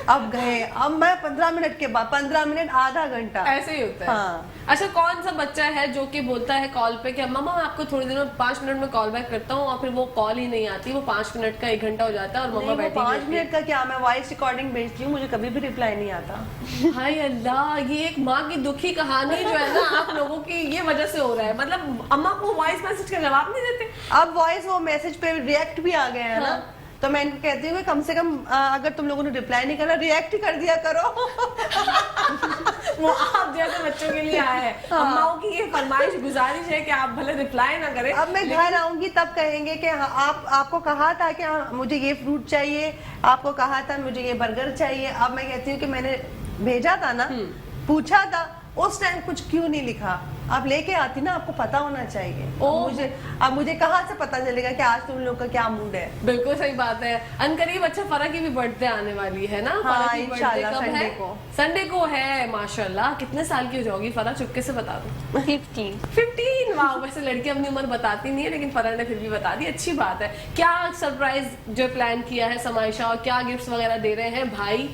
Speaker 2: अब गए, अब मैं 15 मिनट के बाद 15 मिनट आधा घंटा
Speaker 1: ऐसे ही होता है।
Speaker 2: हाँ।
Speaker 1: अच्छा, कौन सा बच्चा है जो कि बोलता है कॉल पे कि मम्मा मैं आपको थोड़ी देर में 5 मिनट में कॉल बैक करता हूँ, और फिर वो कॉल ही नहीं आती, वो 5 मिनट का 1 घंटा हो जाता है और मम्मा बैठी
Speaker 2: 5 मिनट का क्या, मैं वॉइस रिकॉर्डिंग भेजती हूँ, मुझे कभी भी रिप्लाई नहीं आता।
Speaker 1: हाय अल्लाह, ये एक माँ की दुखी कहानी जो है ना आप लोगों की ये वजह से हो रहा है। मतलब अम्मा को वॉइस मैसेज का जवाब नहीं देते।
Speaker 2: अब वॉइस वो मैसेज पे रिएक्ट भी आ गए हैं ना, तो मैं इनको कहती हूँ कि कम से कम अगर तुम लोगों ने रिप्लाई नहीं करना, रिएक्ट ही कर दिया करो।
Speaker 1: वो आप जैसे बच्चों के लिए आया है। अम्माओं की ये फरमाइश गुजारिश है कि आप भले रिप्लाई ना करें।
Speaker 2: अब मैं घर आऊंगी तब कहेंगे कि आपको कहा था कि मुझे ये फ्रूट चाहिए, आपको कहा था मुझे ये बर्गर चाहिए। अब मैं कहती हूँ कि मैंने भेजा था ना, पूछा था, उस टाइम कुछ क्यों नहीं लिखा, आप लेके आती ना, आपको पता होना चाहिए। अब मुझे कहाँ से पता चलेगा कि आज तुम लोग का क्या मूड है।
Speaker 1: बिल्कुल सही बात है। अनकरीब अच्छा फरा की भी बर्थडे आने वाली है ना?
Speaker 2: हाँ,
Speaker 1: फरा की
Speaker 2: इंशाल्लाह
Speaker 1: birthday कब
Speaker 2: संडे
Speaker 1: है?
Speaker 2: को।
Speaker 1: संडे को है। माशाल्लाह, कितने साल की हो जाओगी फरा? चुपके से बता दो।
Speaker 5: 15।
Speaker 1: वाह, वैसे लड़की अपनी उम्र बताती नहीं है, लेकिन फरा ने फिर भी बता दी, अच्छी बात है। क्या सरप्राइज जो प्लान किया है समाइशा, और क्या गिफ्ट्स वगैरह दे रहे हैं भाई?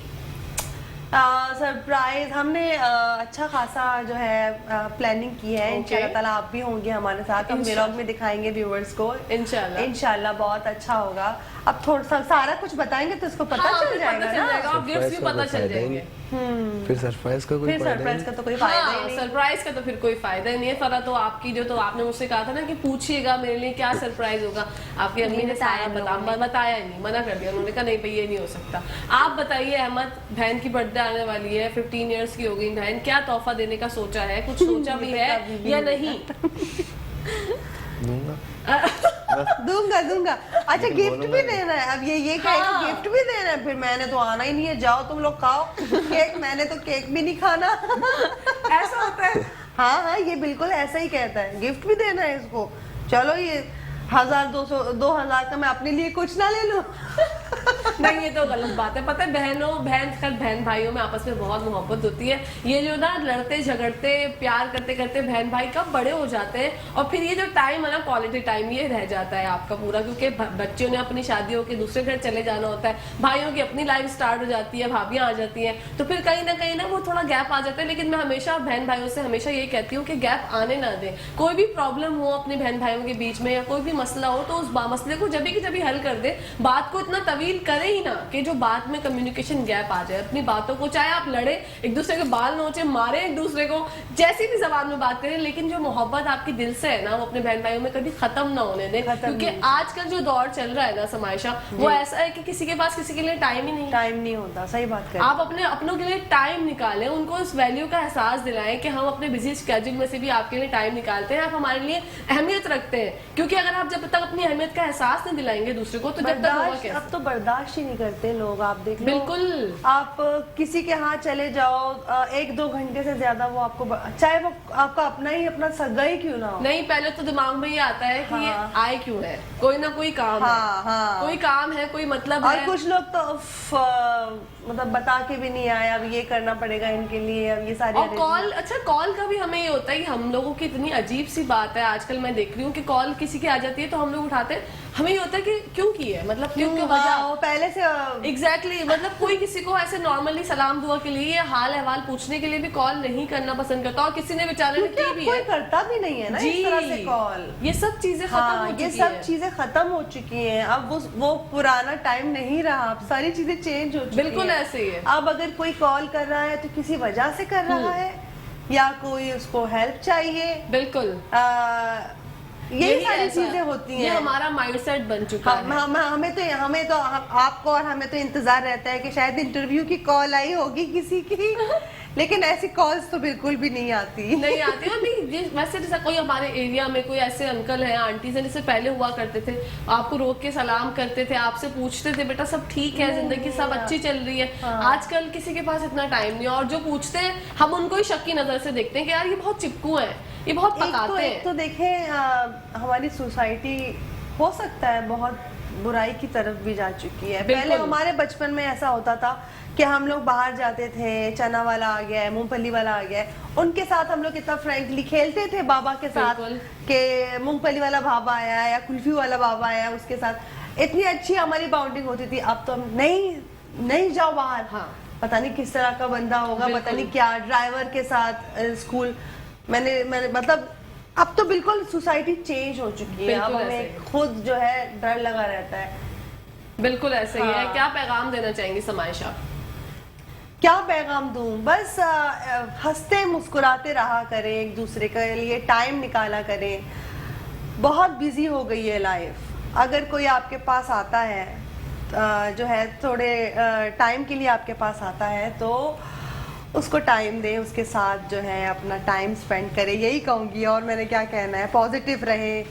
Speaker 2: सरप्राइज हमने अच्छा खासा जो है प्लानिंग की है। इंशाल्लाह ताला आप भी होंगे हमारे साथ, हम व्लॉग में दिखाएंगे व्यूअर्स को। इंशाल्लाह बहुत अच्छा होगा। अब थोड़ा सा सारा कुछ बताएंगे तो इसको पता चल जाएगा ना,
Speaker 1: और गिफ्ट्स भी पता चल जाएंगे।
Speaker 3: फिर सरप्राइज का कोई
Speaker 2: सरप्राइज का तो कोई फायदा ही नहीं।
Speaker 1: सरप्राइज का तो फिर कोई फायदा ही नहीं है। फरा तो आपकी जो, तो आपने मुझसे कहा था ना कि पूछिएगा मेरे लिए क्या सरप्राइज होगा, आपकी अम्मी ने सारा बताया ही नहीं, मना कर दिया। उन्होंने कहा नहीं भाई ये नहीं हो सकता। आप बताइए अहमद, बहन की बर्थडे आने वाली है, 15 इयर्स की हो गई बहन, क्या तोहफा देने का सोचा है? कुछ सोचा भी है या नहीं?
Speaker 2: दूंगा। अच्छा गिफ्ट भी देना है? अब ये कहेगा गिफ्ट भी देना है, फिर मैंने तो आना ही नहीं है, जाओ तुम लोग खाओ केक, मैंने तो केक भी नहीं खाना।
Speaker 1: ऐसा होता है?
Speaker 2: हाँ, ये बिल्कुल ऐसा ही कहता है, गिफ्ट भी देना है इसको। चलो ये 1000-200-2000 का मैं अपने लिए कुछ ना ले लूं।
Speaker 1: नहीं, ये तो गलत बात है। पता है बहन भाइयों में आपस में बहुत मोहब्बत होती है। ये जो ना लड़ते झगड़ते प्यार करते करते बहन भाई कब बड़े हो जाते हैं, और फिर ये जो टाइम है ना, क्वालिटी टाइम, ये रह जाता है आपका पूरा, क्योंकि बच्चों ने अपनी शादी होकर दूसरे घर चले जाना होता है, भाइयों की अपनी लाइफ स्टार्ट हो जाती है, भाभियां आ जाती हैं, तो फिर कहीं ना वो थोड़ा गैप आ जाता है। लेकिन मैं हमेशा बहन भाइयों से हमेशा ये कहती हूँ कि गैप आने ना दे। कोई भी प्रॉब्लम हो अपने बहन भाइयों के बीच में, या कोई भी मसला हो, तो उस मसले को जब भी हल कर दे। बात को इतना तवील करे ही ना कि जो बात में कम्युनिकेशन गैप आ जाए। अपनी बातों को, चाहे आप लड़े, एक दूसरे के बाल नोचे, मारे एक दूसरे को, जैसी भी जबान में बात करें, लेकिन जो मोहब्बत आपकी दिल से है ना, वो अपने बहन भाइयों में कभी खत्म ना होने दें। क्योंकि आजकल जो दौर चल रहा है ना समाइशा, वो ऐसा है कि किसी के पास किसी के लिए टाइम ही नहीं
Speaker 2: होता। सही बात है।
Speaker 1: आप अपनों के लिए टाइम निकालें, उनको इस वैल्यू का एहसास दिलाएं कि हम अपने बिजी स्केड्यूल में से भी आपके लिए टाइम निकालते हैं, आप हमारे लिए अहमियत रखते हैं। क्योंकि अगर आप जब तक अपनी अहमियत का एहसास नहीं दिलाएंगे दूसरे को, तो जब तक होगा कैसे?
Speaker 2: अब तो बर्दाश्त ही नहीं करते लोग, आप देख लो।
Speaker 1: बिल्कुल।
Speaker 2: आप किसी के यहाँ चले जाओ, 1-2 घंटे से ज्यादा वो आपको, चाहे वो आपका अपना सगा ही क्यों ना हो,
Speaker 1: नहीं, पहले तो दिमाग में ये आता है कि ये आए क्यों है, कोई ना कोई काम है, कोई काम है, कोई मतलब
Speaker 2: और
Speaker 1: है।
Speaker 2: कुछ लोग तो मतलब बता के भी नहीं आए, अब ये करना पड़ेगा इनके लिए, अब ये सारी।
Speaker 1: और कॉल का भी हमें ये होता है कि हम लोगों की इतनी अजीब सी बात है आजकल, मैं देख रही हूँ कि कॉल किसी की आ जाती है तो हम लोग उठाते हैं, हमें ये होता है कि क्यों की है, मतलब क्यों
Speaker 2: बजाओ पहले से।
Speaker 1: एग्जैक्टली, मतलब कोई किसी को ऐसे नॉर्मली सलाम दुआ के लिए, हाल अहवाल पूछने के लिए भी कॉल नहीं करना पसंद करता, और किसी ने बेचारे ने की भी है,
Speaker 2: कोई करता भी नहीं है ना इस तरह से कॉल।
Speaker 1: ये सब चीजें खत्म हो चुकी हैं।
Speaker 2: ये सब चीजें खत्म हो चुकी हैं। अब वो पुराना टाइम नहीं रहा, अब सारी चीजें चेंज हो चुकी हैं।
Speaker 1: बिल्कुल ऐसे ही है।
Speaker 2: अब अगर कोई कॉल कर रहा है तो किसी वजह से कर रहा है, या कोई उसको हेल्प चाहिए।
Speaker 1: बिल्कुल
Speaker 2: यही सारी चीजें होती हैं।
Speaker 1: ये हमारा माइंडसेट बन चुका है।
Speaker 2: हमें तो आपको और हमें तो इंतजार रहता है कि शायद इंटरव्यू की कॉल आई होगी किसी की, लेकिन ऐसी कॉल्स तो बिल्कुल भी नहीं आती।
Speaker 1: और नहीं, वैसे जैसा कोई हमारे एरिया में कोई ऐसे अंकल हैं, आंटीज हैं, जैसे पहले हुआ करते थे, आपको रोक के सलाम करते थे, आपसे पूछते थे बेटा सब ठीक है, जिंदगी सब अच्छी चल रही है। आजकल किसी के पास इतना टाइम नहीं, और जो पूछते हैं हम उनको ही शक की नजर से देखते हैं कि यार ये बहुत चिपकू है, ये बहुत पकाते हैं।
Speaker 2: तो देखें हमारी सोसाइटी हो सकता है बहुत बुराई की तरफ भी जा चुकी है। पहले हमारे बचपन में ऐसा होता था कि हम लोग बाहर जाते थे, चना वाला आ गया है, मूंगफली वाला आ गया है, उनके साथ हम लोग कितना फ्रैंकली खेलते थे बाबा के साथ, कि मूंगफली वाला बाबा आया या कुल्फी वाला बाबा आया, उसके साथ इतनी अच्छी हमारी बाउंडिंग होती थी, अब तो हम नहीं जाओ बाहर,
Speaker 1: हाँ।
Speaker 2: पता नहीं किस तरह का बंदा होगा, पता नहीं क्या, ड्राइवर के साथ स्कूल, मैंने मतलब अब तो बिल्कुल सोसाइटी चेंज हो चुकी है, अब
Speaker 1: बिल्कुल
Speaker 2: हमें
Speaker 1: ऐसे।
Speaker 2: खुद जो है डर लगा रहता है।
Speaker 1: बिल्कुल ऐसे ही है।
Speaker 2: हाँ।
Speaker 1: क्या पैगाम देना चाहेंगी समाइश आप?
Speaker 2: क्या पैगाम दूं, बस हंसते मुस्कुराते रहा करें, एक दूसरे के लिए टाइम निकाला करें। बहुत बिजी हो गई है लाइफ, अगर कोई आपके पास आता है जो है थोड़े टाइम के लिए आपके पास आता है तो उसको टाइम दें, उसके साथ जो है अपना टाइम स्पेंड करें, यही कहूँगी। और मैंने क्या कहना है, पॉजिटिव रहे।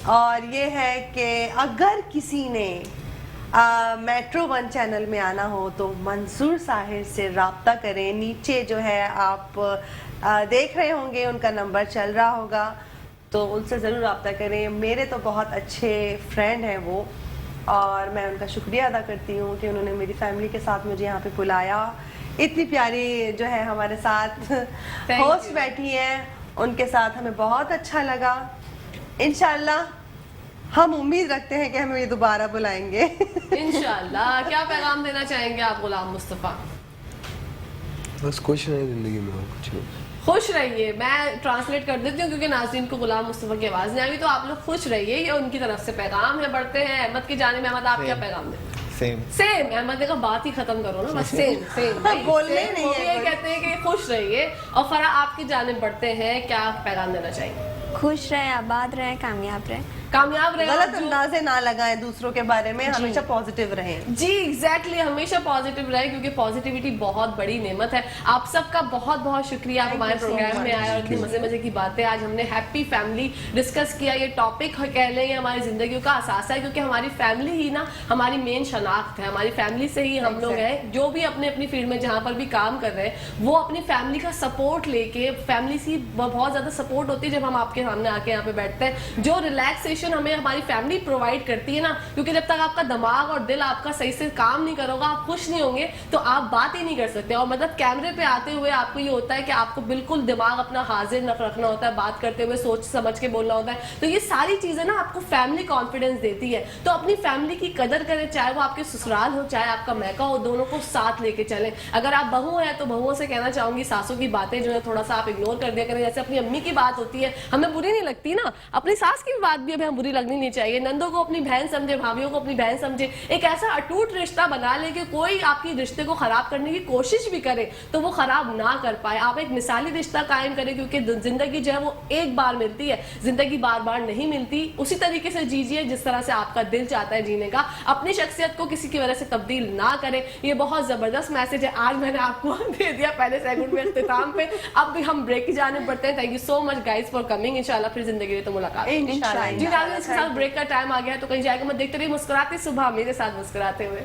Speaker 2: और ये है कि अगर किसी ने मेट्रो 1 चैनल में आना हो तो मंसूर साहिर से राब्ता करें, नीचे जो है आप देख रहे होंगे, उनका नंबर चल रहा होगा, तो उनसे ज़रूर राब्ता करें। मेरे तो बहुत अच्छे फ्रेंड हैं वो, और मैं उनका शुक्रिया अदा करती हूँ कि उन्होंने मेरी फैमिली के साथ मुझे यहाँ पे बुलाया। इतनी प्यारी जो है हमारे साथ होस्ट बैठी हैं, उनके साथ हमें बहुत अच्छा लगा। इंशाल्लाह हम उम्मीद रखते हैं कि हमें ये दोबारा बुलाएंगे।
Speaker 1: इंशाल्लाह। क्या पैगाम देना चाहेंगे आप गुलाम मुस्तफा?
Speaker 3: बस खुश रहे जिंदगी में, और कुछ नहीं।
Speaker 1: खुश रहिए। मैं ट्रांसलेट कर देती हूँ क्योंकि नाज़रीन को गुलाम मुस्तफा की आवाज़ नहीं आ रही, तो आप लोग खुश रहिए, ये उनकी तरफ से पैगाम है। बढ़ते हैं अहमद की जानिब। अहमद, आप क्या पैगाम दें? सेम। अहमद ने कहा बात ही खत्म करो ना, बस सेम भाई,
Speaker 2: बोलने
Speaker 1: same।
Speaker 2: नहीं
Speaker 1: वो
Speaker 2: है
Speaker 1: भी ये
Speaker 2: कुछ।
Speaker 1: कहते हैं कि खुश रहिए। और फराह, आपकी जानिब बढ़ते हैं, क्या पैगाम देना चाहिए?
Speaker 5: खुश रहे, आबाद रहे, कामयाब रहे।
Speaker 1: कामयाब रहे।
Speaker 2: गलत
Speaker 1: और जो-
Speaker 2: अंदाजे ना लगाएं दूसरों के बारे में, हमेशा पॉजिटिव रहें।
Speaker 1: जी एग्जैक्टली, हमेशा पॉजिटिव रहे, क्योंकि पॉजिटिविटी बहुत बड़ी नेमत है। आप सबका बहुत बहुत शुक्रिया, आप
Speaker 2: Thank
Speaker 1: हमारे
Speaker 2: you so
Speaker 1: प्रोग्राम में
Speaker 2: much.
Speaker 1: आए और इतनी मजे मजे की बातें। आज हमने हैप्पी फैमिली डिस्कस किया। ये टॉपिक कह लें, ये हमारी जिंदगी का असासा है, क्योंकि हमारी फैमिली ही ना हमारी मेन शनाख्त है। हमारी फैमिली से ही हम लोग हैं, जो भी अपने अपनी फील्ड में जहाँ पर भी काम कर रहे हैं, वो अपनी फैमिली का सपोर्ट लेके, फैमिली से बहुत ज्यादा सपोर्ट होती है जब हम आपके सामने आके यहाँ पे बैठते हैं। जो रिलैक्सेशन हमें हमारी फैमिली प्रोवाइड करती है ना, क्योंकि जब तक आपका दिमाग और दिल आपका सही से काम नहीं करोगा, आप खुश नहीं होंगे, तो आप बात ही नहीं कर सकते। और मतलब कैमरे पे आते हुए आपको ये होता है कि आपको बिल्कुल दिमाग अपना हाजिर रखना होता है, बात करते हुए सोच समझ के बोलना होता है। तो ये सारी चीजें ना आपको फैमिली कॉन्फिडेंस देती है। तो अपनी फैमिली की कदर करें, चाहे वो आपके ससुराल हो चाहे आपका मैका हो, दोनों को साथ लेके चलें। अगर आप बहू हैं तो बहुओं से कहना चाहूंगी, सासों की बातें जो है थोड़ा सा आप इग्नोर कर दिया करें। जैसे अपनी अम्मी की बात होती है, हमें बुरी नहीं लगती ना, अपनी सास की बात भी हमें बुरी लगनी नहीं चाहिए। नंदों को अपनी बहन समझे, भाभीियों को अपनी बहन समझे। एक ऐसा अटूट रिश्ता बना ले कि कोई आपकी रिश्ते को खराब करने की कोशिश भी करे तो वो खराब ना कर पाए। आप एक मिसाली रिश्ता कायम करें, क्योंकि जिंदगी जो है वो एक बार मिलती है, जिंदगी बार बार नहीं मिलती। उसी तरीके से जीजिए जिस तरह से आपका दिल चाहता है जीने का। अपनी शख्सियत को किसी की वजह से तब्दील ना करें। ये बहुत जबरदस्त मैसेज है, आज मैंने आपको दे दिया पहले सेगमेंट में इख्तिताम पे। अब भी हम ब्रेक की जाने बढ़ते हैं। Thank you so much guys for coming. इंशाल्लाह फिर जिंदगी में तो मुलाकात होगी।
Speaker 2: इंशाल्लाह।
Speaker 1: जी नाज़रीन, इसके साथ ब्रेक का टाइम आ गया है, तो कहीं जाएगा मत। देखते रहिए मुस्कुराते सुबह मेरे साथ मुस्कुराते हुए।